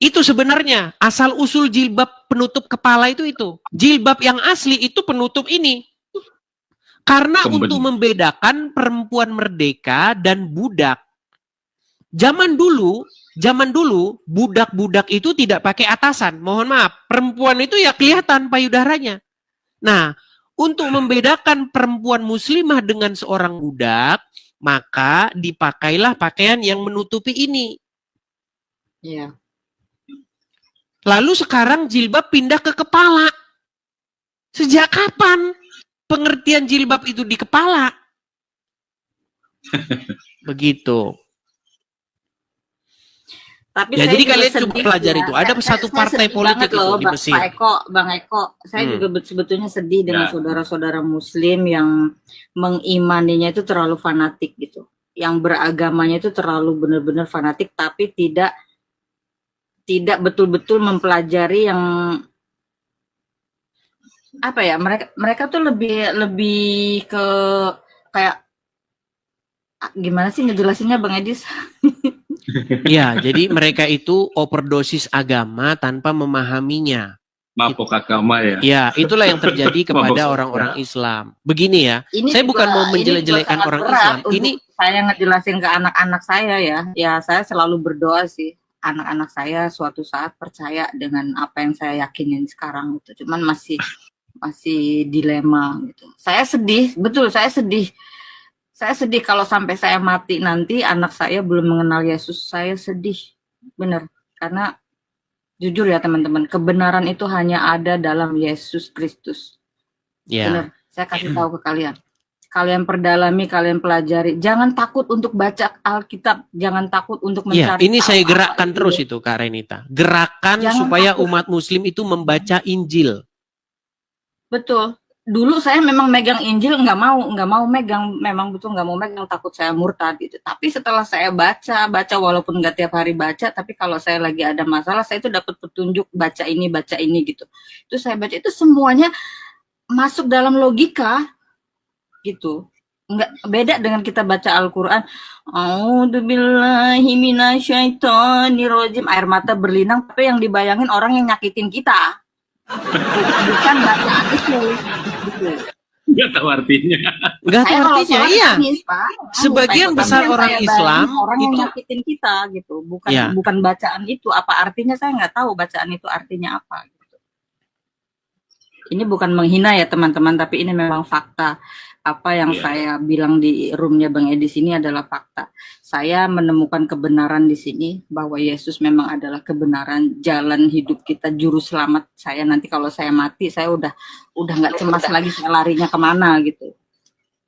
Itu sebenarnya asal-usul jilbab penutup kepala itu. Jilbab yang asli itu penutup ini. Karena untuk membedakan perempuan merdeka dan budak. Zaman dulu budak-budak itu tidak pakai atasan. Mohon maaf, perempuan itu ya kelihatan payudaranya. Nah, untuk membedakan perempuan muslimah dengan seorang budak, maka dipakailah pakaian yang menutupi ini. Iya. Lalu sekarang jilbab pindah ke kepala. Sejak kapan pengertian jilbab itu di kepala? Begitu. Tapi Ya, saya jadi juga kalian coba sedih pelajari ya. itu. Ada satu Saya partai sedih politik banget itu loh, di Mesir. Pak Eko, Bang Eko. Saya Hmm. juga sebetulnya sedih dengan Ya. saudara-saudara Muslim yang mengimaninya itu terlalu fanatik gitu. Yang beragamanya itu terlalu benar-benar fanatik, tapi tidak betul-betul mempelajari yang apa ya, mereka tuh lebih ke kayak gimana sih ngejelasinnya Bang Edis? Ya, jadi mereka itu overdosis agama tanpa memahaminya. Mabok agama ya. Ya, itulah yang terjadi kepada Mabok orang-orang Islam. Begini ya, Ini saya bukan mau ini juga menjelek-jelekan sangat orang berat Islam. untuk Ini saya ngejelasin ke anak-anak saya ya. Ya saya selalu berdoa sih anak-anak saya suatu saat percaya dengan apa yang saya yakinin sekarang gitu. Cuman masih dilema gitu. Saya sedih, betul saya sedih. Saya sedih kalau sampai saya mati nanti anak saya belum mengenal Yesus. Saya sedih. Bener. Karena jujur ya teman-teman, kebenaran itu hanya ada dalam Yesus Kristus. ya, Bener. Saya kasih tahu ke kalian. Kalian perdalami, kalian pelajari. Jangan takut untuk baca Alkitab. Jangan takut untuk ya, mencari ini tahu saya apa gerakkan itu. terus itu Kak Renita. Gerakan Jangan supaya takut. umat Muslim itu membaca Injil. Betul. Dulu saya memang megang Injil nggak mau megang, memang betul nggak mau megang, takut saya murtad gitu. Tapi setelah saya baca walaupun nggak tiap hari baca, tapi kalau saya lagi ada masalah saya itu dapat petunjuk baca ini gitu. Itu saya baca itu semuanya masuk dalam logika gitu. Nggak beda dengan kita baca Al-Quran. A'udzubillahi minasyaitonirrajim, air mata berlinang, tapi yang dibayangin orang yang nyakitin kita. Bukan bacaan itu gitu. Nggak tahu artinya. Enggak tahu Saya kalau artinya, sholat iya. nangis, Pak. Sebagian Tapi besar yang orang saya Islam bayangin orang yang itu nyakitin kita gitu, bukan Ya. bukan bacaan itu. Apa artinya saya nggak tahu bacaan itu artinya apa gitu. Ini bukan menghina ya teman-teman, tapi ini memang fakta. Apa yang Iya. saya bilang di roomnya Bang Edis ini adalah fakta. Saya menemukan kebenaran di sini bahwa Yesus memang adalah kebenaran, jalan hidup kita, juru selamat saya. Nanti kalau saya mati, saya udah nggak cemas lagi saya larinya kemana gitu.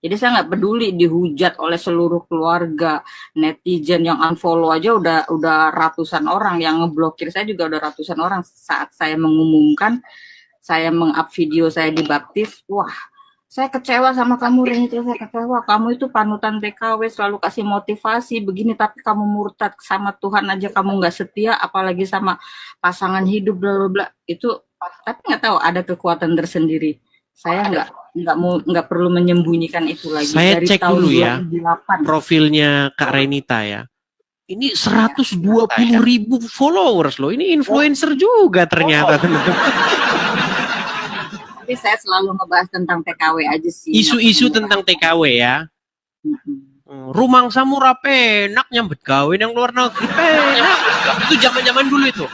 Jadi saya nggak peduli dihujat oleh seluruh keluarga, netizen yang unfollow aja udah ratusan orang, yang ngeblokir saya juga udah ratusan orang. Saat saya mengumumkan, saya meng-up video saya dibaptis, wah, saya kecewa sama kamu Renita, saya kecewa. Kamu itu panutan TKW, selalu kasih motivasi begini, tapi kamu murtad sama Tuhan aja, kamu nggak setia, apalagi sama pasangan hidup, bla bla bla. Itu, tapi nggak tahu ada kekuatan tersendiri. Saya nggak perlu menyembunyikan itu lagi. Saya Dari cek tahun dulu ya 2008. profilnya Kak Renita ya. Ini 120.000 followers loh. Ini influencer juga ternyata teman-teman. Tapi saya selalu ngebahas tentang TKW aja sih. Isu-isu tentang TKW ya. Rumangsa murah penak nyambet gawe yang luar negeri penak. Itu zaman-zaman dulu itu.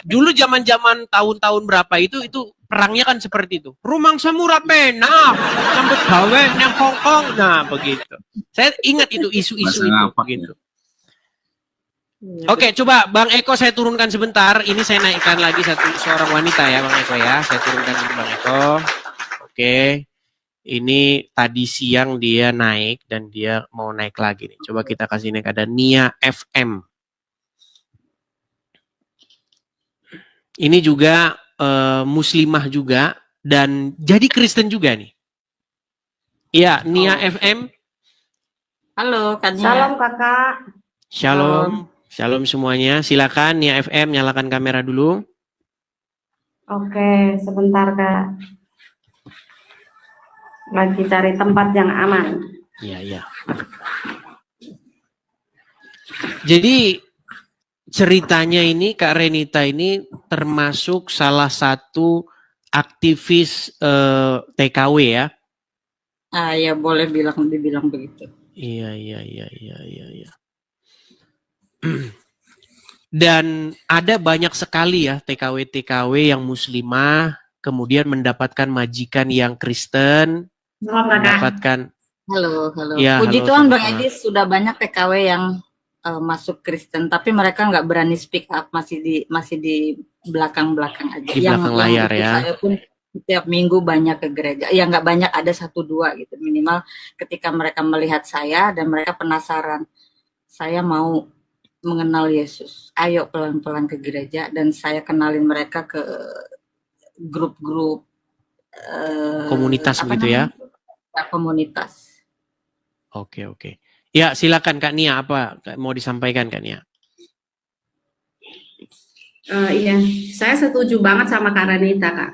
Dulu zaman-zaman tahun-tahun berapa itu perangnya kan seperti itu. Rumangsa murah penak nyambet gawe yang Hongkong. Nah, begitu. Saya ingat itu isu-isu Bahasa itu ngapak begitu. Oke, coba Bang Eko saya turunkan sebentar. Ini saya naikkan lagi seorang wanita ya Bang Eko ya. Saya turunkan untuk Bang Eko. Oke. Ini tadi siang dia naik dan dia mau naik lagi nih. Coba kita kasih naik, ada Nia FM. Ini juga muslimah juga dan jadi Kristen juga nih. Iya, Nia FM. Halo, Kak Nia. Salam kakak. Shalom. Shalom semuanya. Silakan Nia FM nyalakan kamera dulu. Oke, sebentar kak. Lagi cari tempat yang aman. Iya, iya. Jadi ceritanya ini Kak Renita ini termasuk salah satu aktivis TKW ya. Ah ya boleh dibilang begitu. Iya. Dan ada banyak sekali ya TKW yang muslimah kemudian mendapatkan majikan yang Kristen, Salam kakak. mendapatkan Halo. Ya, Puji halo, Tuhan Bang sama-sama. Edis sudah banyak TKW yang masuk Kristen, tapi mereka nggak berani speak up, masih di belakang-belakang aja. Di belakang layar ikut ya. Saya pun setiap minggu banyak ke gereja. Ya nggak banyak, ada 1-2 gitu minimal. Ketika mereka melihat saya dan mereka penasaran, saya mau mengenal Yesus. Ayo pelan-pelan ke gereja, dan saya kenalin mereka ke grup-grup Komunitas apa begitu ya? namanya? Komunitas. Oke, oke. Ya, silakan Kak Nia, apa mau disampaikan Kak Nia? Iya, saya setuju banget sama Kak Renita, Kak.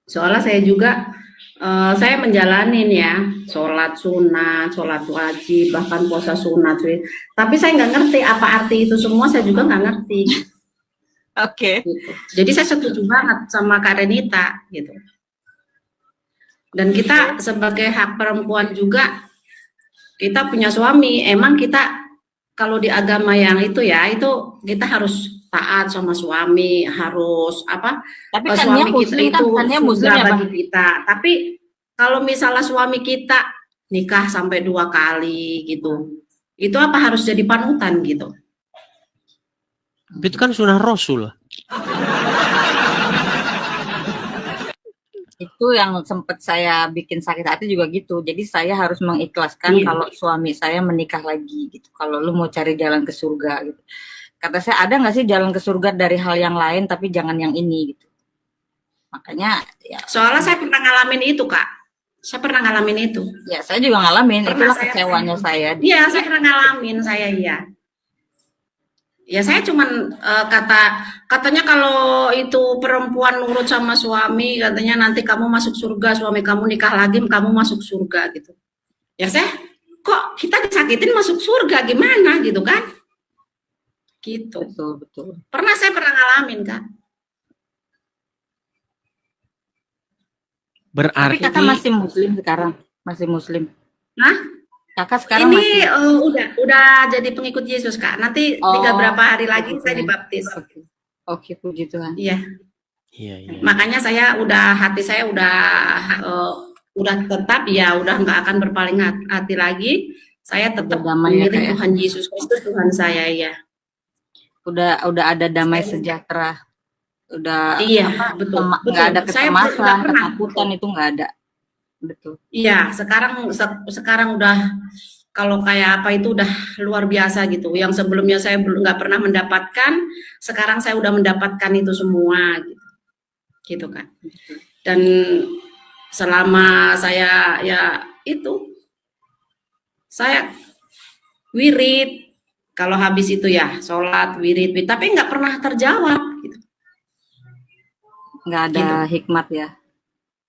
Soalnya saya juga saya menjalanin ya, sholat sunat, sholat wajib, bahkan puasa sunat. Tapi saya nggak ngerti apa arti itu semua, saya juga nggak ngerti. Oke. Gitu. Jadi saya setuju banget sama Kak Renita gitu. Dan kita sebagai hak perempuan juga, kita punya suami. Emang kita kalau di agama yang itu ya, itu kita harus taat sama suami, harus apa? Tapi kan Suami Nia muslim kita kan, itu Nia muslim surga ya, Bang? bagi kita. Tapi kalau misalnya suami kita nikah sampai 2 kali gitu, itu apa harus jadi panutan gitu? Itu kan sunnah Rasul. Itu yang sempat saya bikin sakit hati juga gitu. Jadi saya harus mengikhlaskan kalau suami saya menikah lagi gitu. Kalau lu mau cari jalan ke surga gitu. Kata saya, ada nggak sih jalan ke surga dari hal yang lain tapi jangan yang ini gitu. Makanya ya. Soalnya saya pernah ngalamin itu, Kak. Saya pernah ngalamin itu. Ya saya juga ngalamin. Pernah Itulah saya kecewanya saya. Iya, saya pernah ngalamin, saya iya. Ya saya cuman katanya kalau itu perempuan nurut sama suami, katanya nanti kamu masuk surga, suami kamu nikah lagi, kamu masuk surga gitu. Ya saya, kok kita disakitin masuk surga, gimana gitu kan? Gitu. Betul, betul. Saya pernah ngalamin, Kak. Berarti Tapi kakak masih muslim sekarang? Masih muslim? Hah? Kakak sekarang Ini masih? udah jadi pengikut Yesus, Kak. Nanti berapa hari lagi saya dibaptis. Oke, puji Tuhan. Iya. Iya. Makanya hati saya udah tetap ya, udah nggak akan berpaling hati lagi. Saya tetap memilih Tuhan Yesus Kristus Tuhan saya ya. Udah ada damai sejahtera. Udah betul. Nggak ada kecemasan, ketakutan, itu nggak ada. Betul. Iya, sekarang udah kalau kayak apa itu udah luar biasa gitu. Yang sebelumnya saya belum nggak pernah mendapatkan, sekarang saya udah mendapatkan itu semua gitu kan. Dan selama saya ya itu saya wirid, kalau habis itu ya sholat wirid, tapi nggak pernah terjawab gitu. Nggak ada hikmat ya.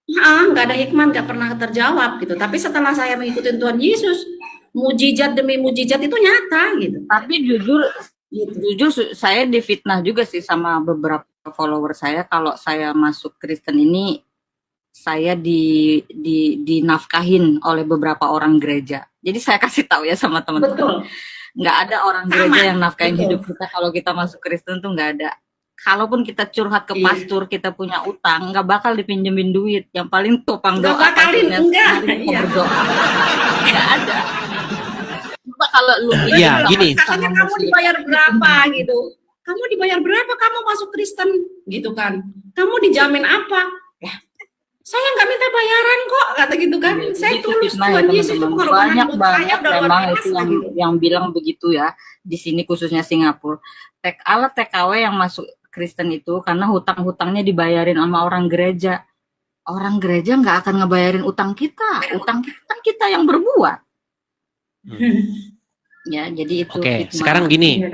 Nggak ada hikmat, nggak pernah terjawab gitu. Tapi setelah saya mengikuti Tuhan Yesus, mujizat demi mujizat itu nyata gitu. Tapi jujur saya difitnah juga sih sama beberapa follower saya, kalau saya masuk Kristen ini saya dinafkahin oleh beberapa orang gereja. Jadi saya kasih tahu ya sama teman-teman. Nggak ada orang gereja yang nafkahin hidup kita kalau kita masuk Kristen tuh, nggak ada. Kalaupun kita curhat ke pastor, kita punya utang, nggak bakal dipinjemin duit. Yang paling topang doa. Enggak. Berdoa. Nggak ada. Coba kalau lu gini. Katanya kamu dibayar berapa gitu. Kamu dibayar berapa kamu masuk Kristen gitu kan. Kamu dijamin apa? Ya, saya nggak minta bayaran kok, kata gitu kan. Saya tulus Tuhan Yesus itu banyak banget memang itu yang bilang begitu ya. Di sini khususnya Singapura. TKW yang masuk Kristen itu karena hutang-hutangnya dibayarin sama orang gereja. Orang gereja nggak akan ngebayarin utang kita. Utang kita kan kita yang berbuat. Ya, jadi itu. Oke, sekarang gini.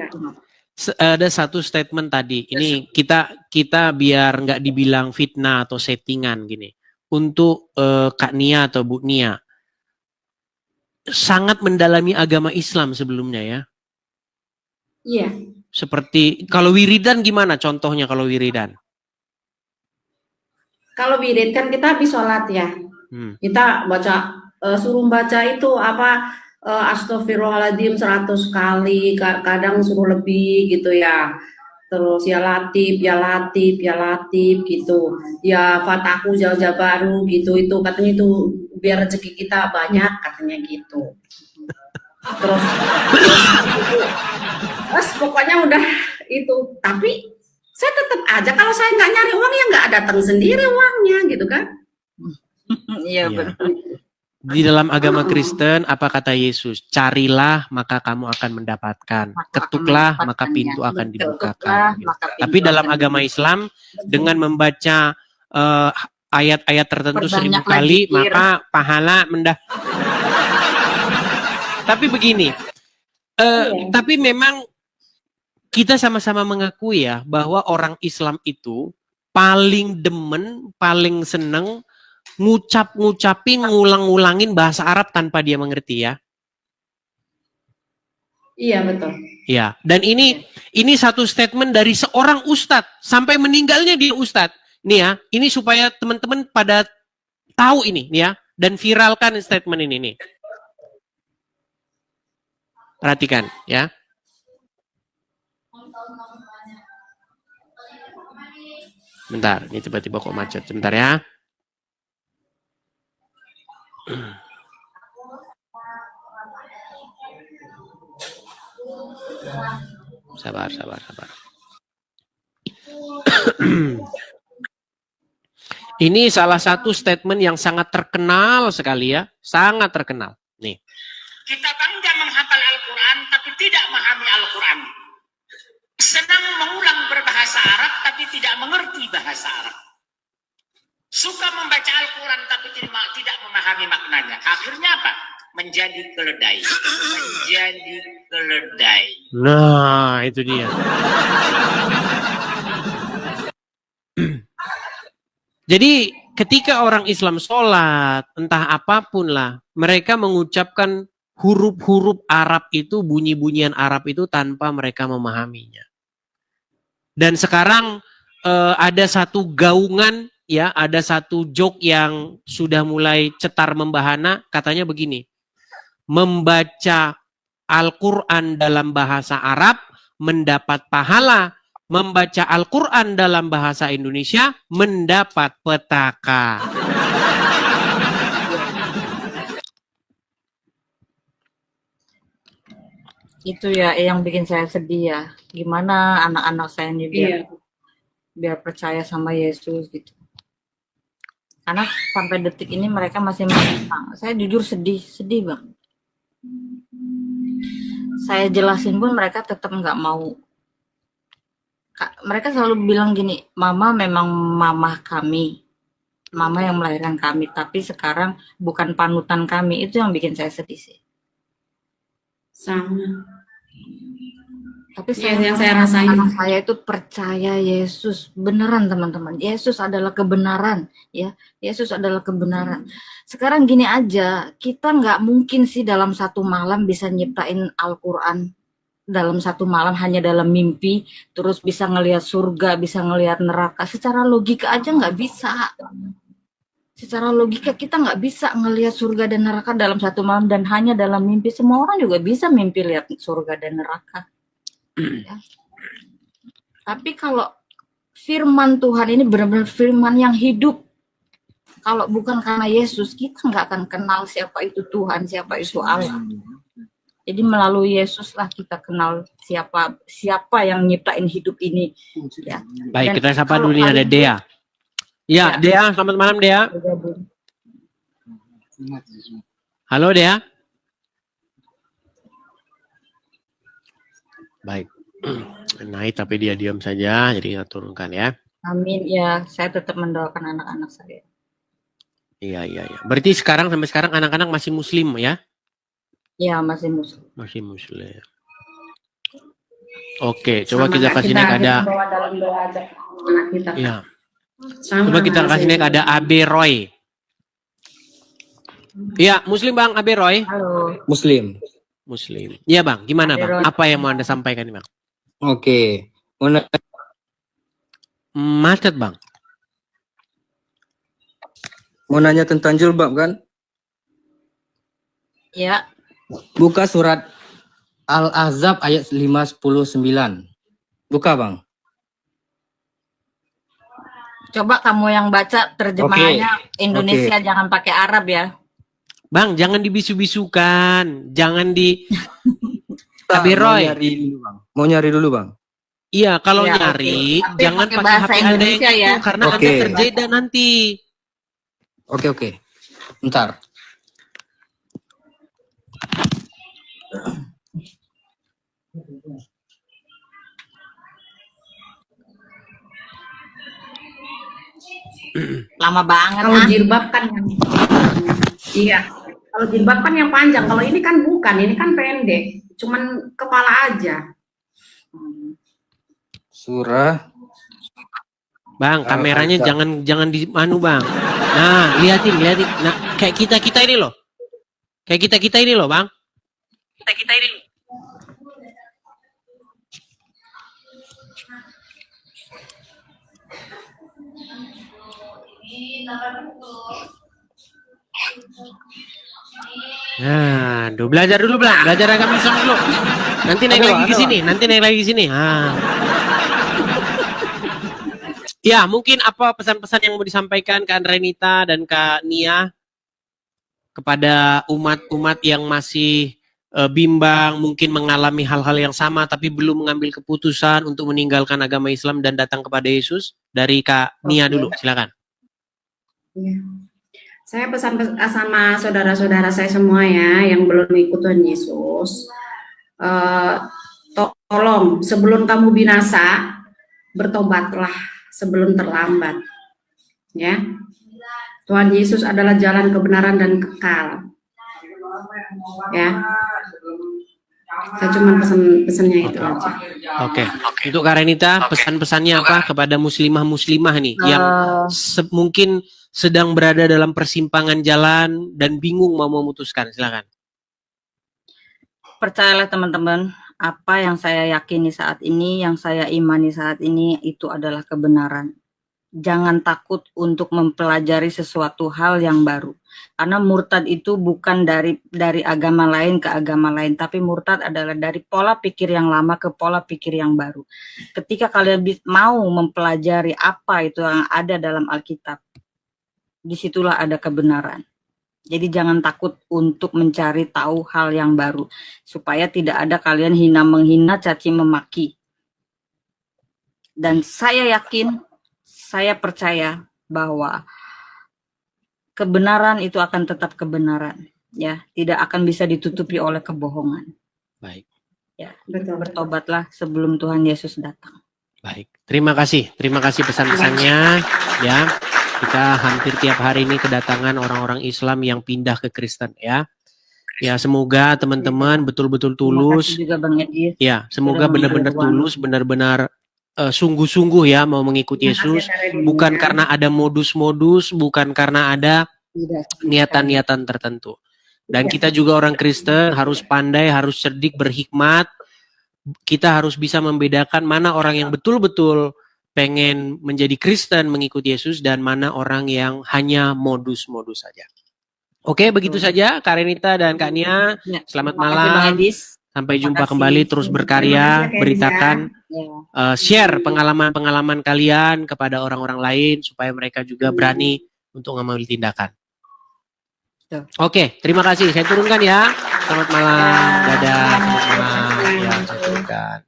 Ada satu statement tadi. Ini kita biar nggak dibilang fitnah atau settingan gini. Untuk Kak Nia atau Bu Nia, sangat mendalami agama Islam sebelumnya ya. Iya. Seperti kalau wiridan gimana contohnya kalau wiridan? Kalau wirid kan kita habis sholat ya. Kita baca suruh baca itu apa astagfirullahaladzim 100 kali, kadang suruh lebih gitu ya. Terus ya latif gitu. Ya fatahu jauh baru gitu, itu katanya itu biar rezeki kita banyak katanya gitu. Terus pokoknya udah itu. Tapi saya tetap aja kalau saya nggak nyari uang ya nggak datang sendiri uangnya gitu kan. Iya benar. Di dalam agama Kristen, apa kata Yesus? Carilah, maka kamu akan mendapatkan. Ketuklah, maka pintu akan dibukakan. Tapi dalam agama Islam, dengan membaca ayat-ayat tertentu 1000 kali, maka pahala Tapi begini, tapi memang kita sama-sama mengakui ya, bahwa orang Islam itu paling demen, paling seneng ngucapin, ngulang-ngulangin bahasa Arab tanpa dia mengerti ya. Iya, betul. Ya, dan ini satu statement dari seorang ustadz sampai meninggalnya dia ustadz. Nih ya, ini supaya teman-teman pada tahu ini nih ya, dan viralkan statement ini nih. Perhatikan ya. Bentar, ini tiba-tiba kok macet. Bentar ya. Sabar. Ini salah satu statement yang sangat terkenal sekali ya, sangat terkenal. Nih. Kita bangga menghafal Al-Quran tapi tidak memahami Al-Quran. Senang mengulang berbahasa Arab tapi tidak mengerti bahasa Arab. Suka membaca Al-Quran tapi tidak memahami maknanya. Akhirnya apa? Menjadi keledai. Menjadi keledai. Nah, itu dia. Jadi ketika orang Islam sholat, entah apapun lah, mereka mengucapkan huruf-huruf Arab itu, bunyi-bunyian Arab itu tanpa mereka memahaminya. Dan sekarang ada satu gaungan, ya, ada satu joke yang sudah mulai cetar membahana, katanya begini. Membaca Al-Quran dalam bahasa Arab mendapat pahala, membaca Al-Quran dalam bahasa Indonesia mendapat petaka. Itu ya yang bikin saya sedih ya. Gimana anak-anak saya ini biar percaya sama Yesus gitu. Karena sampai detik ini mereka masih menentang. Saya jujur sedih Bang. Saya jelasin pun mereka tetap nggak mau. Mereka selalu bilang gini, Mama memang mama kami, Mama yang melahirkan kami, tapi sekarang bukan panutan kami. Itu yang bikin saya sedih sih. Sama. Tapi yang saya rasain, anak saya itu percaya Yesus beneran, teman-teman. Yesus adalah kebenaran, ya. Yesus adalah kebenaran. Sekarang gini aja, kita nggak mungkin sih dalam satu malam bisa nyiptain Al-Quran dalam satu malam hanya dalam mimpi, terus bisa ngelihat surga, bisa ngelihat neraka. Secara logika aja nggak bisa. Secara logika kita nggak bisa ngelihat surga dan neraka dalam satu malam dan hanya dalam mimpi. Semua orang juga bisa mimpi lihat surga dan neraka. Ya. Tapi kalau firman Tuhan ini benar-benar firman yang hidup, kalau bukan karena Yesus, kita nggak akan kenal siapa itu Tuhan, siapa itu Allah. Jadi melalui Yesus lah kita kenal siapa yang nyiptain hidup ini. Ya. Baik, Dan kita sapa dulu nih ada Dea. Ya, Dea, selamat malam Dea. Halo Dea. Baik. Naik tapi dia diam saja, jadi kita turunkan ya. Amin ya, saya tetap mendoakan anak-anak saya. Iya. Berarti sampai sekarang anak-anak masih muslim ya? Ya, masih muslim. Masih muslim. Oke, coba kita kasih naik ada. Iya. Coba kita kasih naik ada Abe Roy. Iya, muslim Bang, Abe Roy. Halo. Muslim. Iya Bang, gimana Bang? Apa yang mau Anda sampaikan Bang? Oke. Macet Bang. Mau nanya tentang jilbab kan? Ya. Buka surat Al-Ahzab ayat 5, 10, 9. Buka Bang. Coba kamu yang baca terjemahannya Indonesia, jangan pakai Arab ya. Bang, jangan dibisu-bisukan, jangan di Abe Roy. Mau nyari dulu Bang. Iya, kalau Ya, nyari oke. jangan Tapi pakai bahasa HP Anda yang Indonesia itu ya. karena Oke. Anda terjeda nanti. Oke. Bentar. Lama banget. Kalau jilbab kan yang iya. Kalau jilbab kan yang panjang. Kalau ini kan bukan, ini kan pendek. Cuman kepala aja. Surah Bang, kameranya Al-Ahzab. jangan di manu, Bang. Nah, liatin. Nah, kayak kita ini loh. Kayak kita ini loh, Bang. Kita ini. Nah, belajar dulu, Bang. Belajar agama Islam dulu. Nanti naik lagi ke sini. Ya, mungkin apa pesan-pesan yang mau disampaikan Kak Renita dan Kak Nia kepada umat-umat yang masih bimbang, mungkin mengalami hal-hal yang sama tapi belum mengambil keputusan untuk meninggalkan agama Islam dan datang kepada Yesus? Dari Kak Nia dulu, silakan. Ya. Saya pesan sama saudara-saudara saya semua ya yang belum ikut Tuhan Yesus, tolong sebelum kamu binasa bertobatlah sebelum terlambat. Ya, Tuhan Yesus adalah jalan kebenaran dan kekal. Ya, saya cuma pesannya itu aja. Oke. Untuk Kak Renita, pesan-pesannya apa kepada muslimah-muslimah nih yang mungkin sedang berada dalam persimpangan jalan dan bingung mau memutuskan? Silakan. Percayalah teman-teman, apa yang saya yakini saat ini, yang saya imani saat ini itu adalah kebenaran. Jangan takut untuk mempelajari sesuatu hal yang baru. Karena murtad itu bukan dari agama lain ke agama lain, tapi murtad adalah dari pola pikir yang lama ke pola pikir yang baru. Ketika kalian mau mempelajari apa itu yang ada dalam Alkitab, disitulah ada kebenaran. Jadi jangan takut untuk mencari tahu hal yang baru, supaya tidak ada kalian hina menghina, caci memaki. Dan saya yakin, saya percaya bahwa kebenaran itu akan tetap kebenaran, ya, tidak akan bisa ditutupi oleh kebohongan. Baik. Ya, bertobatlah sebelum Tuhan Yesus datang. Baik. Terima kasih pesan-pesannya. Ya, kita hampir tiap hari ini kedatangan orang-orang Islam yang pindah ke Kristen ya. Ya, semoga teman-teman betul-betul tulus. Terima kasih juga Bang Edi. Ya, semoga benar-benar tulus, benar-benar sungguh-sungguh ya mau mengikuti Yesus, bukan karena ada modus-modus, bukan karena ada niatan-niatan tertentu. Dan kita juga orang Kristen harus pandai, harus cerdik, berhikmat. Kita harus bisa membedakan mana orang yang betul-betul pengen menjadi Kristen, mengikuti Yesus, dan mana orang yang hanya modus-modus saja. Oke, begitu saja Kak Renita dan Kak Nia. Selamat malam. Sampai jumpa kembali, terus berkarya, beritakan, share pengalaman-pengalaman kalian kepada orang-orang lain supaya mereka juga berani untuk mengambil tindakan. Oke, terima kasih. Saya turunkan ya. Selamat malam. Dadah. Selamat malam. Ya, saya turunkan.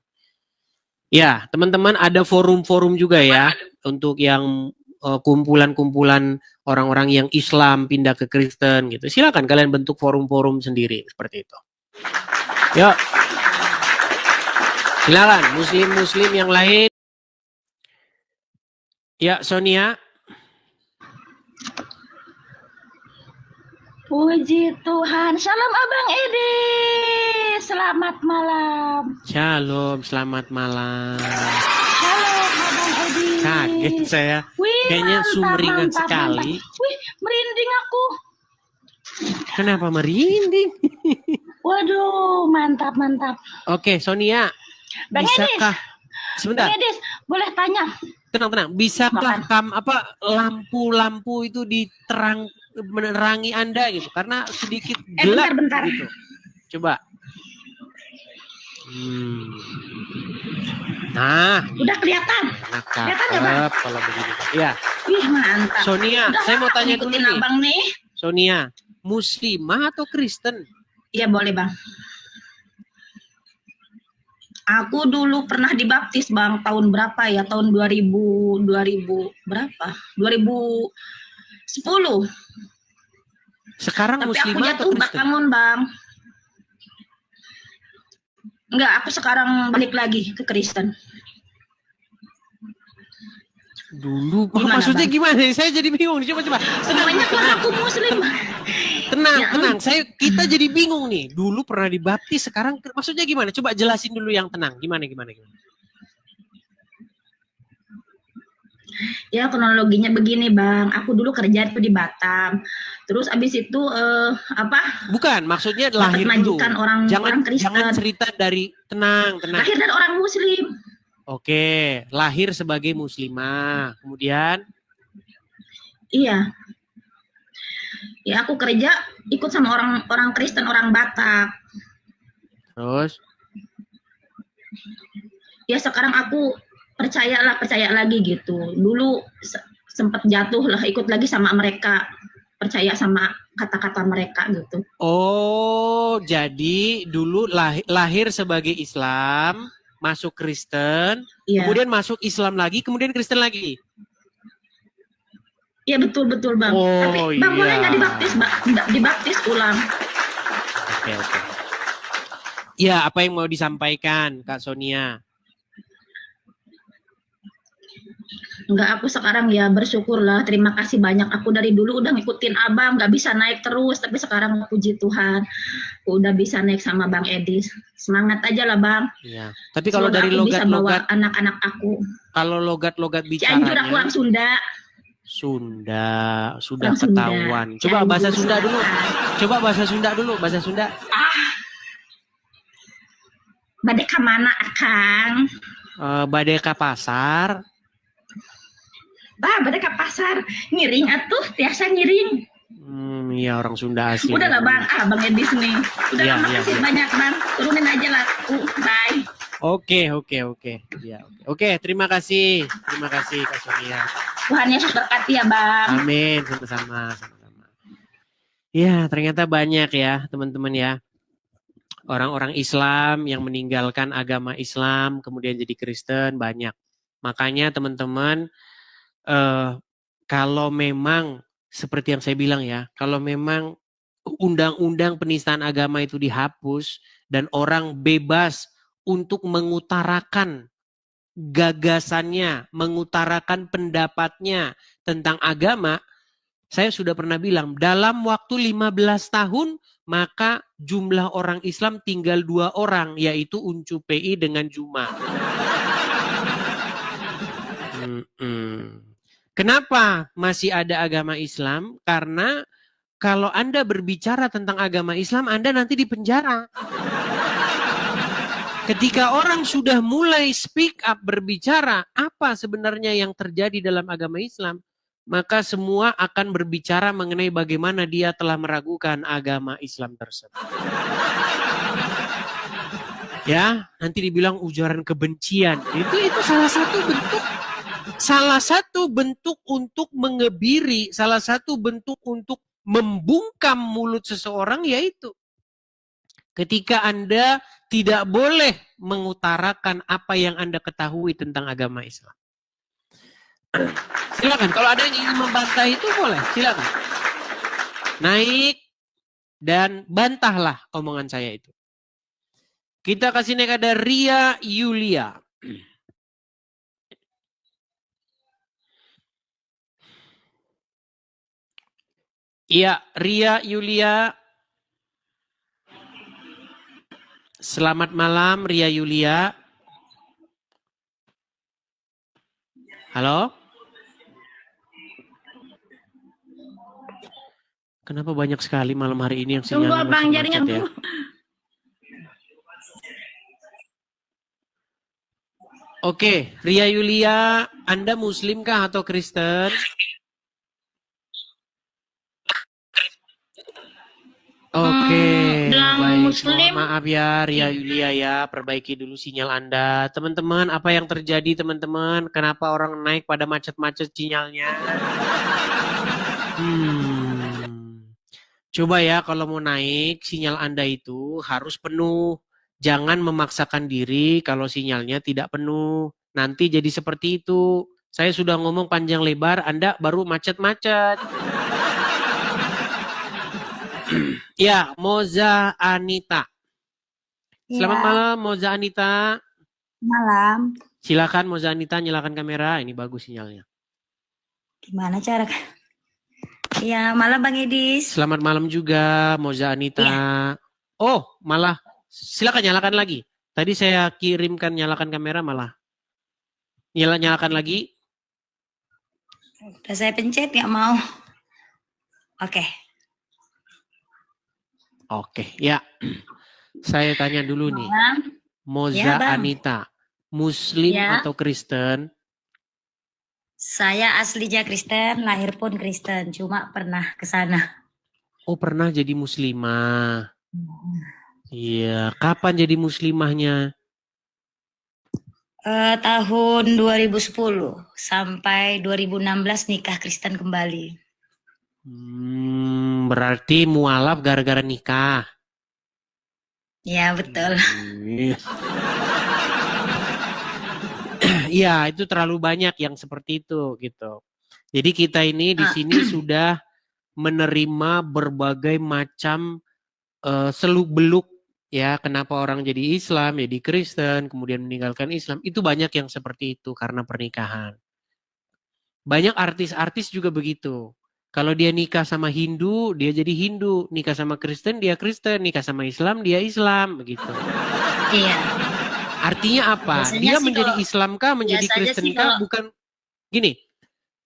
Ya, teman-teman ada forum-forum juga ya untuk yang kumpulan-kumpulan orang-orang yang Islam pindah ke Kristen gitu. Silakan kalian bentuk forum-forum sendiri seperti itu. Yuk. Silakan muslim-muslim yang lain. Ya, Sonia. Puji Tuhan. Salam Abang Edi. Selamat malam. Shalom, selamat malam. Shalom Abang Edi. Kaget saya. Wih, kayaknya mantap, sumringah mantap, sekali. mantap. Wih, merinding aku. Kenapa merinding? Waduh, mantap, mantap. Oke, Sonia. Bang bisakah? Sebentar. Bang Edis, boleh tanya? Tenang. Bisakah lampu-lampu itu menerangi Anda gitu? Karena sedikit gelap bentar. gitu. Coba. Nah, udah kelihatan. Kelihatan nggak, Bang? Kalau begini. Ya. Wih, mantap. Sonia, udah saya mau tanya dulu nih. Abang nih. Sonia, Muslimah atau Kristen? Iya, boleh, Bang. Aku dulu pernah dibaptis, Bang, tahun berapa ya? Tahun 2000 berapa? 2010. Sekarang tapi Muslimah aku atau jatuh Kristen? bangun, Bang. Enggak, aku sekarang balik lagi ke Kristen. Dulu, Gimana, maksudnya Bang? gimana? Saya jadi bingung nih. Coba. Semuanya keluargaku Muslim. Tenang, Ya, tenang. Kita jadi bingung nih. Dulu pernah dibaptis, sekarang maksudnya gimana? Coba jelasin dulu yang tenang. Gimana? Ya kronologinya begini Bang, aku dulu kerja tuh di Batam. Terus abis itu Bukan, maksudnya dapat lahir dulu. majikan orang Kristen. Jangan cerita dari tenang. Lahir dari orang Muslim. Oke, lahir sebagai muslimah. Kemudian? Iya. Ya aku kerja ikut sama orang Kristen, orang Batak. Terus? Ya sekarang aku percaya lagi gitu. Dulu sempat jatuh lah, ikut lagi sama mereka. Percaya sama kata-kata mereka gitu. Oh, jadi dulu lahir sebagai Islam, masuk Kristen, Iya. kemudian masuk Islam lagi, kemudian Kristen lagi. Iya betul Bang. Oh, Tapi Bang boleh nggak dibaptis, Bang? Dibaptis ulang. Oke. Ya, apa yang mau disampaikan, Kak Sonia? Enggak, aku sekarang ya bersyukur lah. Terima kasih banyak. Aku dari dulu udah ngikutin abang, nggak bisa naik terus. Tapi sekarang puji Tuhan, aku udah bisa naik sama Bang Edi. Semangat aja lah Bang. Iya. Tapi kalau Semoga dari aku bisa bawa logat-logat, anak-anak aku. kalau logat-logat Cianjur aku bicaranya, orang Sunda. sudah Orang Sunda. ketahuan. Coba bahasa Cianjur, Sunda dulu. Selatan. Coba bahasa Sunda dulu, bahasa Sunda. Badai ka mana Akang? Badai ka pasar. Badai ka pasar. Ngiring atuh, tiasa ngiring. Iya orang Sunda asli. Udah lah Bang, Bang Edis nih. Udah Iya, lah, makasih banyak Bang. Turunin aja laku. Bye. Oke. Ya, oke, terima kasih Kak Sonia. Tuhan Yesus berkati ya Bang. Amin, sama-sama. Ya, ternyata banyak ya teman-teman ya. Orang-orang Islam yang meninggalkan agama Islam kemudian jadi Kristen banyak. Makanya teman-teman kalau memang seperti yang saya bilang ya, kalau memang undang-undang penistaan agama itu dihapus dan orang bebas untuk mengutarakan gagasannya, mengutarakan pendapatnya tentang agama, saya sudah pernah bilang, dalam waktu 15 tahun, maka jumlah orang Islam tinggal 2 orang, yaitu Uncu PI dengan Juma. Kenapa masih ada agama Islam? Karena kalau Anda berbicara tentang agama Islam, Anda nanti dipenjara. Ketika orang sudah mulai speak up berbicara, apa sebenarnya yang terjadi dalam agama Islam? Maka semua akan berbicara mengenai bagaimana dia telah meragukan agama Islam tersebut. Ya, nanti dibilang ujaran kebencian. Itu salah satu bentuk untuk mengebiri, salah satu bentuk untuk membungkam mulut seseorang yaitu ketika Anda tidak boleh mengutarakan apa yang Anda ketahui tentang agama Islam. Silakan, kalau ada yang ingin membantah itu boleh, silakan. Naik dan bantahlah omongan saya itu. Kita kasih naik ada Ria Yulia. Iya, Ria Yulia. Selamat malam Ria Yulia. Halo? Kenapa banyak sekali malam hari ini yang sinyalnya Bang, masih jaringan macet ya? dulu. Oke, Ria Yulia, Anda Muslim kah atau Kristen? Oke, baik. Muslim. Mohon maaf ya Ria Yulia ya, perbaiki dulu sinyal Anda. Teman-teman, apa yang terjadi teman-teman? Kenapa orang naik pada macet-macet sinyalnya? Coba ya kalau mau naik, sinyal Anda itu harus penuh. Jangan memaksakan diri kalau sinyalnya tidak penuh. Nanti jadi seperti itu. Saya sudah ngomong panjang lebar, Anda baru macet-macet. Ya, Moza Anita. Selamat Ya, malam Moza Anita. malam. Silakan Moza Anita nyalakan kamera. Ini bagus sinyalnya. Gimana cara? Ya, malam Bang Edis. Selamat malam juga Moza Anita. Oh, malah silakan nyalakan lagi. Tadi saya kirimkan nyalakan kamera malah nyalakan lagi. Udah saya pencet nggak mau. Oke. Oke, ya. Saya tanya dulu nih. Malam. Moza Ya, Bang. Anita, Muslim Ya. atau Kristen? Saya aslinya Kristen, lahir pun Kristen, cuma pernah ke sana. Oh, pernah jadi muslimah. Iya, kapan jadi muslimahnya? Tahun 2010 sampai 2016 nikah Kristen kembali. Berarti mualaf gara-gara nikah. Ya, betul. Iya. Iya, itu terlalu banyak yang seperti itu gitu. Jadi kita ini di sini sudah menerima berbagai macam seluk-beluk ya, kenapa orang jadi Islam, jadi Kristen, kemudian meninggalkan Islam. Itu banyak yang seperti itu karena pernikahan. Banyak artis-artis juga begitu. Kalau dia nikah sama Hindu, dia jadi Hindu. Nikah sama Kristen, dia Kristen. Nikah sama Islam, dia Islam. Begitu. Iya. Artinya apa? Biasanya Dia sih menjadi kalau- Islam kah, menjadi biasanya Kristen sih kah? kalau- Bukan. Gini,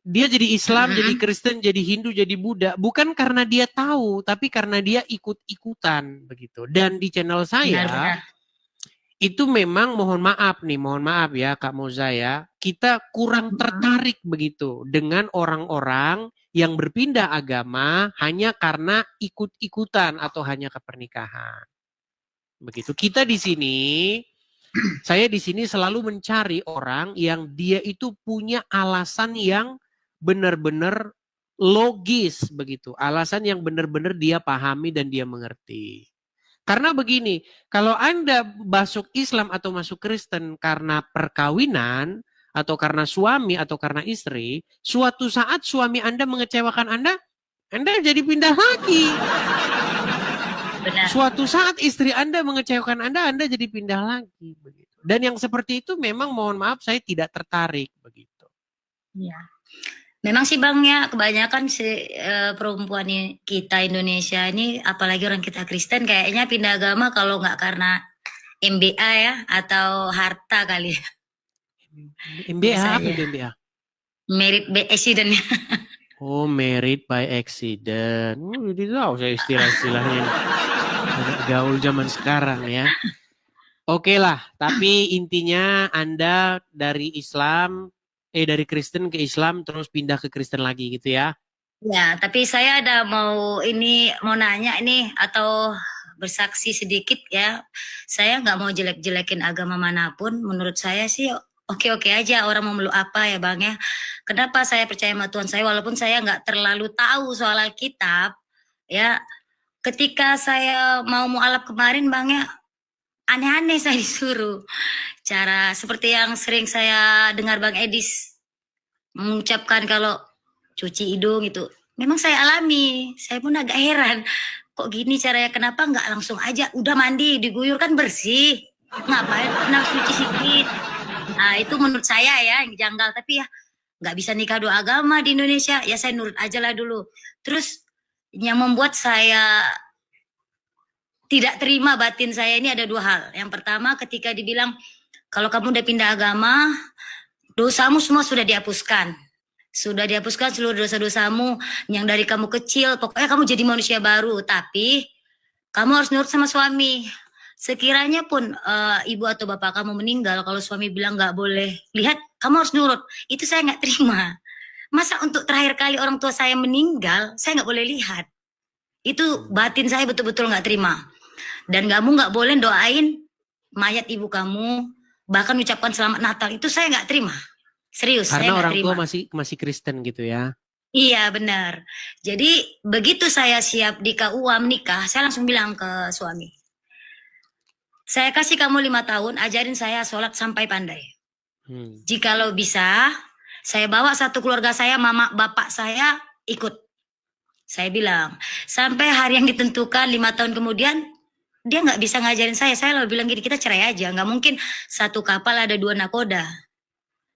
dia jadi Islam, jadi Kristen, jadi Hindu, jadi Buddha. Bukan karena dia tahu, tapi karena dia ikut-ikutan. Begitu. Dan di channel saya, Benar-benar. itu memang mohon maaf ya Kak Moza ya, kita kurang tertarik begitu dengan orang-orang yang berpindah agama hanya karena ikut-ikutan atau hanya ke pernikahan. Begitu. Kita di sini, saya di sini selalu mencari orang yang dia itu punya alasan yang benar-benar logis begitu, alasan yang benar-benar dia pahami dan dia mengerti. Karena begini, kalau Anda masuk Islam atau masuk Kristen karena perkawinan, atau karena suami atau karena istri, suatu saat suami Anda mengecewakan Anda jadi pindah lagi. Benar. Suatu saat istri Anda mengecewakan Anda jadi pindah lagi. Begitu. Dan yang seperti itu memang mohon maaf saya tidak tertarik. Begitu. Iya. Memang sih Bang ya, kebanyakan perempuan kita Indonesia ini, apalagi orang kita Kristen, kayaknya pindah agama kalau nggak karena MBA ya, atau harta kali. MBA apa Biasanya. itu MBA? Merit by accident. Oh, married by accident. Jadi tahu saya istilah-istilahnya. Agak gaul zaman sekarang ya. Oke lah, tapi intinya Anda dari dari Kristen ke Islam terus pindah ke Kristen lagi gitu ya. Ya, tapi saya ada mau nanya ini atau bersaksi sedikit ya. Saya nggak mau jelek-jelekin agama manapun. Menurut saya sih oke-oke aja orang mau meluk apa ya Bang ya. Kenapa saya percaya sama Tuhan saya walaupun saya nggak terlalu tahu soal Alkitab ya. Ketika saya mau mualaf kemarin Bang ya, aneh-aneh saya disuruh. Cara seperti yang sering saya dengar Bang Edis mengucapkan kalau cuci hidung itu. Memang saya alami, saya pun agak heran. Kok gini caranya, kenapa nggak langsung aja udah mandi, diguyur kan bersih. Ngapain pernah cuci sedikit. Nah itu menurut saya ya yang janggal. Tapi ya nggak bisa nikah dua agama di Indonesia. Ya saya nurut aja lah dulu. Terus yang membuat saya tidak terima batin saya ini ada dua hal. Yang pertama ketika dibilang kalau kamu udah pindah agama, dosamu semua sudah dihapuskan. Sudah dihapuskan seluruh dosa-dosamu yang dari kamu kecil. Pokoknya kamu jadi manusia baru. Tapi kamu harus nurut sama suami. Sekiranya pun ibu atau bapak kamu meninggal, kalau suami bilang nggak boleh lihat, kamu harus nurut. Itu saya nggak terima. Masa untuk terakhir kali orang tua saya meninggal, saya nggak boleh lihat. Itu batin saya betul-betul nggak terima. Dan kamu nggak boleh doain mayat ibu kamu, bahkan ucapkan selamat Natal, itu saya nggak terima. Serius, Karena saya nggak orang terima. tua masih Kristen gitu ya. Iya benar. Jadi begitu saya siap di KUA menikah, saya langsung bilang ke suami, saya kasih kamu 5 tahun, ajarin saya sholat sampai pandai. Jikalau bisa, saya bawa satu keluarga saya, mama, bapak saya ikut. Saya bilang, sampai hari yang ditentukan 5 tahun kemudian, dia nggak bisa ngajarin saya. Saya lalu bilang gini, kita cerai aja. Nggak mungkin satu kapal ada 2 nakoda.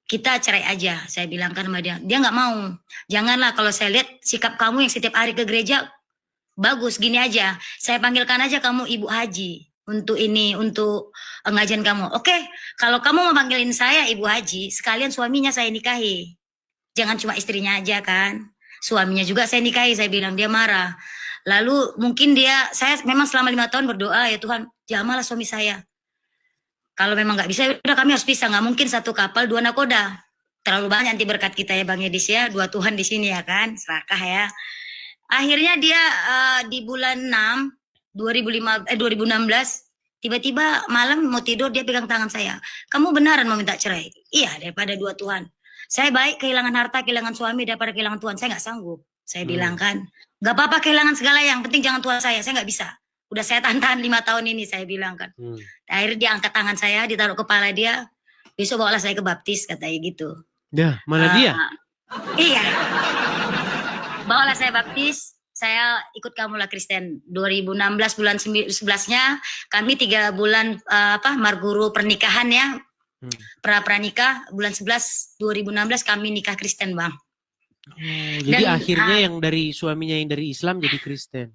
Kita cerai aja. Saya bilang kan sama dia. Dia nggak mau. Janganlah, kalau saya lihat sikap kamu yang setiap hari ke gereja, bagus, gini aja. Saya panggilkan aja kamu Ibu Haji. Untuk ini, untuk ngajian kamu. Oke, kalau kamu mau panggilin saya Ibu Haji, sekalian suaminya saya nikahi. Jangan cuma istrinya aja kan. Suaminya juga saya nikahi, saya bilang. Dia marah. Lalu mungkin saya memang selama 5 tahun berdoa, ya Tuhan, jamalah suami saya. Kalau memang nggak bisa, udah kami harus pisah. Nggak mungkin satu kapal 2 nakoda. Terlalu banyak nanti berkat kita ya Bang Edis ya. 2 Tuhan di sini ya kan, serakah ya. Akhirnya dia di bulan 6, 2016, tiba-tiba malam mau tidur dia pegang tangan saya. Kamu benaran mau minta cerai? Iya, daripada 2 Tuhan. Saya baik kehilangan harta, kehilangan suami daripada kehilangan Tuhan. Saya nggak sanggup. Saya bilang kan, nggak apa-apa kehilangan segala, yang penting jangan Tuhan saya nggak bisa. Udah saya tahan 5 tahun ini, saya bilang kan. Akhirnya dia angkat tangan saya, ditaruh kepala dia. Besok bawalah saya ke baptis, katanya gitu. Ya, mana dia? Iya. Bawalah saya baptis. Saya ikut Kamulah Kristen 2016 bulan 11-nya kami 3 bulan marguru pernikahan ya. Pranikah bulan 11 2016 kami nikah Kristen, Bang. Jadi Dan, akhirnya yang dari suaminya yang dari Islam jadi Kristen.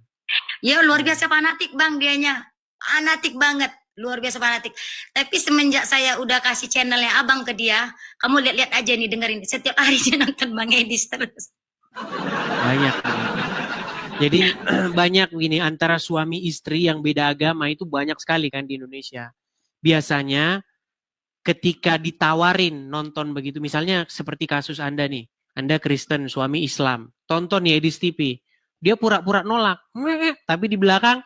Ya luar biasa fanatik Bang dianya. Fanatik banget, luar biasa fanatik. Tapi semenjak saya udah kasih channelnya Abang ke dia, kamu lihat-lihat aja nih, dengerin. Setiap hari dia nonton Bang Edis terus. Banyak. Jadi banyak begini, antara suami istri yang beda agama itu banyak sekali kan di Indonesia. Biasanya ketika ditawarin nonton begitu, misalnya seperti kasus Anda nih, Anda Kristen, suami Islam, tonton ya Edis TV. Dia pura-pura nolak, tapi di belakang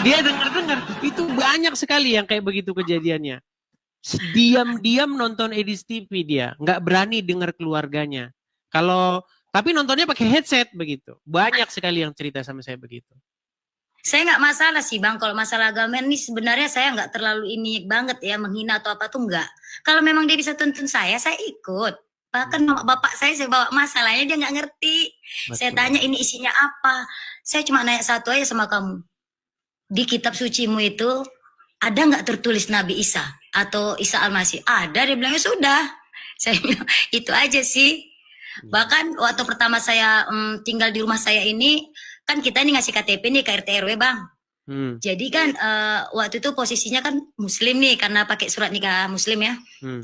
dia dengar-dengar. Itu banyak sekali yang kayak begitu kejadiannya. Diam-diam nonton Edis TV dia, nggak berani dengar keluarganya. Tapi nontonnya pakai headset begitu. Banyak sekali yang cerita sama saya begitu. Saya nggak masalah sih Bang, kalau masalah agama ini sebenarnya saya nggak terlalu ini banget ya, menghina atau apa tuh nggak. Kalau memang dia bisa tuntun saya ikut. Bahkan bapak saya bawa masalahnya dia nggak ngerti. Betul. Saya tanya ini isinya apa. Saya cuma nanya satu aja sama kamu. Di kitab sucimu itu ada nggak tertulis Nabi Isa atau Isa Al-Masih? Ada, dia bilangnya sudah. Saya bilang itu aja sih. Bahkan waktu pertama saya tinggal di rumah saya ini, kan kita ini ngasih KTP nih ke RT RW Bang. Jadi kan waktu itu posisinya kan muslim nih, karena pakai surat nikah muslim ya.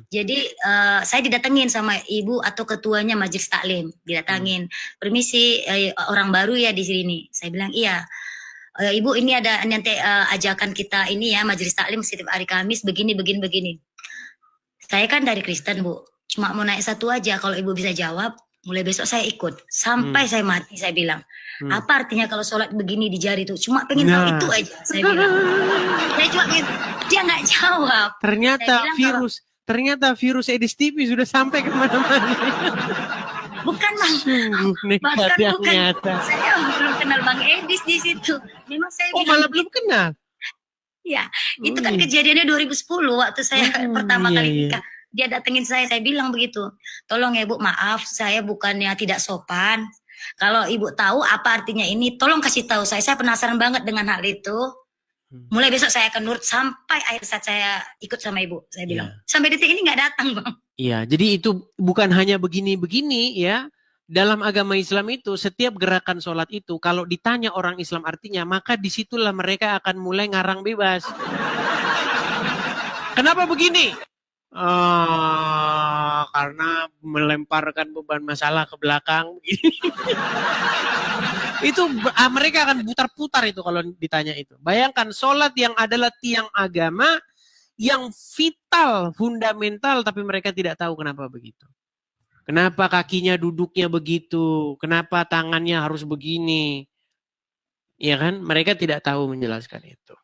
Jadi saya didatengin sama ibu atau ketuanya majelis taklim, didatangin. Permisi, orang baru ya di sini. Saya bilang iya. Ibu ini ada nanti ajakan kita ini ya, majelis taklim setiap hari Kamis begini. Saya kan dari Kristen Bu, cuma mau naik satu aja, kalau ibu bisa jawab, mulai besok saya ikut sampai saya mati. Saya bilang, apa artinya kalau sholat begini di jari itu? Cuma pengen tahu itu aja. Saya bilang, saya cuma pengen, dia nggak jawab. Ternyata virus Edis TV sudah sampai kemana-mana. Bukan Bang, bahkan bukan. Saya belum kenal Bang Edis di situ. Memang saya bilang, malah belum kenal. Ya, itu kan kejadiannya 2010 waktu saya pertama kali nikah. Dia datengin saya bilang begitu. Tolong ya Bu, maaf saya bukannya tidak sopan. Kalau Ibu tahu apa artinya ini, tolong kasih tahu saya. Saya penasaran banget dengan hal itu. Mulai besok saya akan nurut sampai akhir saat saya ikut sama Ibu. Saya bilang, sampai detik ini nggak datang Bang. Iya, jadi itu bukan hanya begini-begini ya. Dalam agama Islam itu, setiap gerakan sholat itu, kalau ditanya orang Islam artinya, maka disitulah mereka akan mulai ngarang bebas. Kenapa begini? Karena melemparkan beban masalah ke belakang. Itu mereka akan putar-putar itu kalau ditanya itu. Bayangkan sholat yang adalah tiang agama yang vital, fundamental, tapi mereka tidak tahu kenapa begitu. Kenapa kakinya duduknya begitu? Kenapa tangannya harus begini? Ya kan? Mereka tidak tahu menjelaskan itu.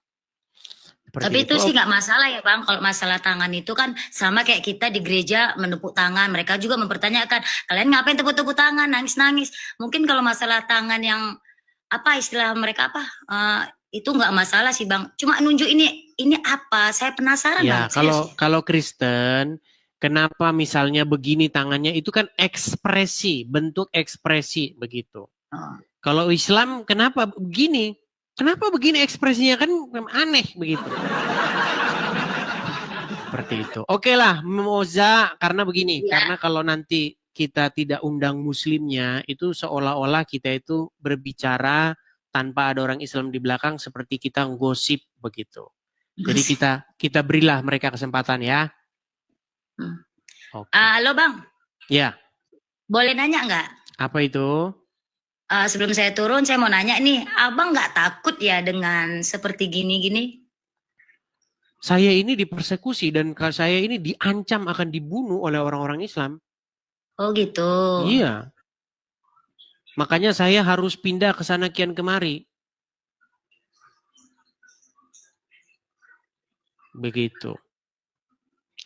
Tapi itu sih nggak masalah ya Bang. Kalau masalah tangan itu kan sama kayak kita di gereja menepuk tangan. Mereka juga mempertanyakan, kalian ngapain tepuk-tepuk tangan, nangis-nangis. Mungkin kalau masalah tangan yang apa istilah mereka apa, itu nggak masalah sih Bang. Cuma nunjuk ini apa, saya penasaran ya, Bang. Kalau Kristen, kenapa misalnya begini tangannya, itu kan ekspresi, bentuk ekspresi begitu. Kalau Islam kenapa begini? Kenapa begini ekspresinya, kan aneh begitu. Seperti itu. Oke lah, Moza, karena begini, Ya. karena kalau nanti kita tidak undang muslimnya, itu seolah-olah kita itu berbicara tanpa ada orang Islam di belakang, seperti kita gosip begitu. Jadi kita berilah mereka kesempatan ya. Oke. Halo Bang, Ya, boleh nanya nggak? apa itu? Sebelum saya turun, saya mau nanya nih, Abang nggak takut ya dengan seperti gini-gini? Saya ini dipersekusi dan saya ini diancam akan dibunuh oleh orang-orang Islam. Oh gitu. Iya. Makanya saya harus pindah ke sana kian kemari. Begitu.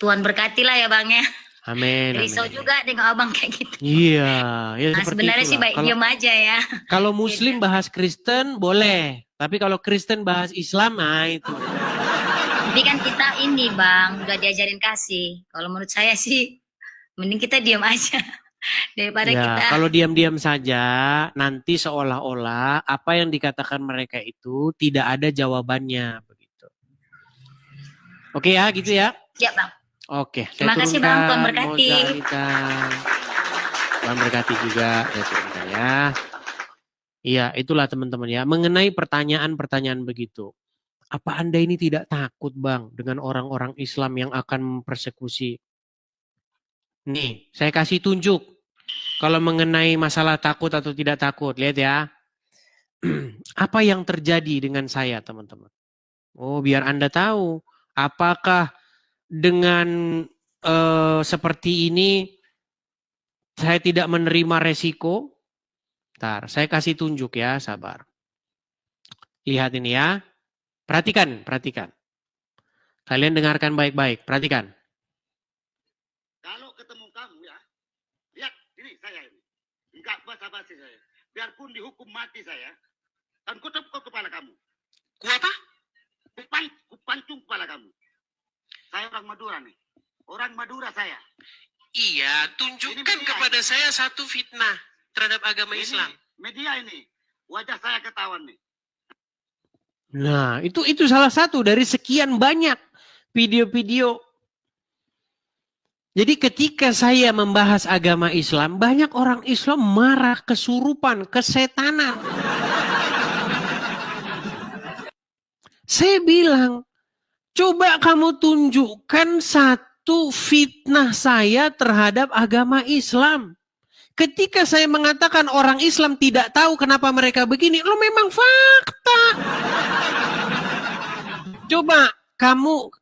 Tuhan berkatilah ya Bang ya. Amin. Risau amin. juga dengan Abang kayak gitu. Iya, ya Nah, seperti sebenarnya sih itulah. baik diam aja ya. Kalau Muslim bahas Kristen boleh, tapi kalau Kristen bahas Islam, nah itu. Tapi kan kita ini Bang, udah diajarin kasih. Kalau menurut saya sih, mending kita diam aja. Daripada Ya, kita... kalau diam-diam saja, nanti seolah-olah apa yang dikatakan mereka itu tidak ada jawabannya, begitu. Oke ya, gitu ya. Ya Bang. Oke, Terima kasih, Bang. Tuhan berkati. Tuhan berkati juga, ya turunkan ya. Iya, itulah teman-teman ya. Mengenai pertanyaan-pertanyaan begitu. Apa Anda ini tidak takut, Bang, dengan orang-orang Islam yang akan mempersekusi? Nih, saya kasih tunjuk. Kalau mengenai masalah takut atau tidak takut, lihat ya. Apa yang terjadi dengan saya, teman-teman? Oh, biar Anda tahu. Apakah dengan seperti ini saya tidak menerima resiko? Bentar, saya kasih tunjuk ya, sabar. Lihat ini ya. Perhatikan, perhatikan. Kalian dengarkan baik-baik, perhatikan. Kalau ketemu kamu ya, lihat ini saya ini. Enggak basa-basi saya. Biarpun dihukum mati saya, dan kutup ke kepala kamu. Ku apa? Kupancung kepala kamu. Saya orang Madura nih. Orang Madura saya. Iya, tunjukkan kepada saya satu fitnah terhadap agama Islam. Media ini. Wajah saya ketahuan nih. Nah, itu salah satu dari sekian banyak video-video. Jadi ketika saya membahas agama Islam, banyak orang Islam marah, kesurupan, kesetanan. Saya bilang, coba kamu tunjukkan satu fitnah saya terhadap agama Islam. Ketika saya mengatakan orang Islam tidak tahu kenapa mereka begini, lo memang fakta. Coba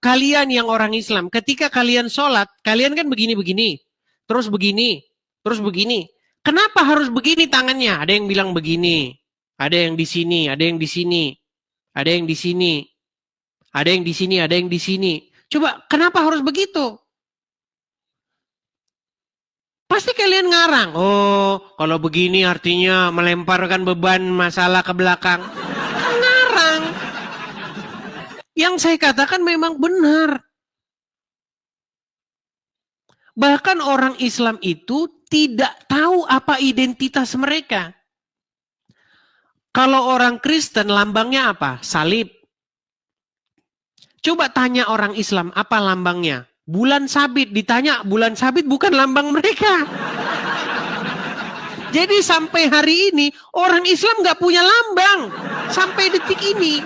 kalian yang orang Islam, ketika kalian sholat, kalian kan begini-begini, terus begini, terus begini. Kenapa harus begini tangannya? Ada yang bilang begini, ada yang di sini, ada yang di sini, ada yang di sini, ada yang di sini, ada yang di sini. Coba, kenapa harus begitu? Pasti kalian ngarang. Oh, kalau begini artinya melemparkan beban masalah ke belakang. Ngarang. Yang saya katakan memang benar. Bahkan orang Islam itu tidak tahu apa identitas mereka. Kalau orang Kristen lambangnya apa? Salib. Coba tanya orang Islam apa lambangnya? Bulan sabit. Ditanya bulan sabit bukan lambang mereka. Jadi sampai hari ini orang Islam nggak punya lambang. Sampai detik ini.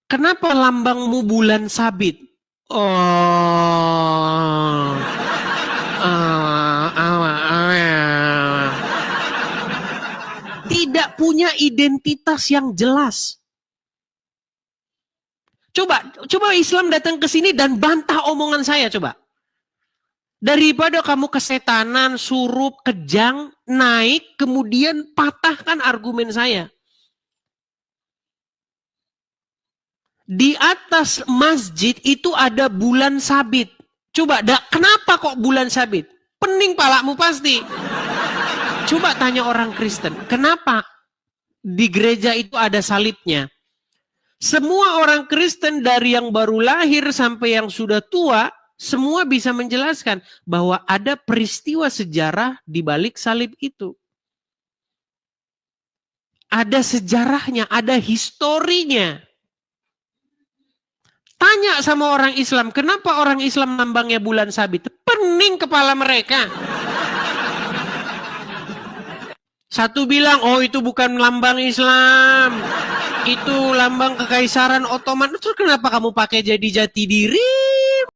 Kenapa lambangmu bulan sabit? Tidak punya identitas yang jelas. Coba Islam datang ke sini dan bantah omongan saya, coba. Daripada kamu kesetanan, surup, kejang, naik, kemudian patahkan argumen saya. Di atas masjid itu ada bulan sabit. Coba, kenapa kok bulan sabit? Pening palamu pasti. Coba tanya orang Kristen, kenapa di gereja itu ada salibnya? Semua orang Kristen dari yang baru lahir sampai yang sudah tua, semua bisa menjelaskan bahwa ada peristiwa sejarah di balik salib itu. ada sejarahnya, ada historinya. Tanya sama orang Islam, kenapa orang Islam lambangnya bulan sabit? Pening kepala mereka. Satu bilang, oh itu bukan lambang Islam. Itu lambang kekaisaran Ottoman. Terus kenapa kamu pakai jadi jati diri?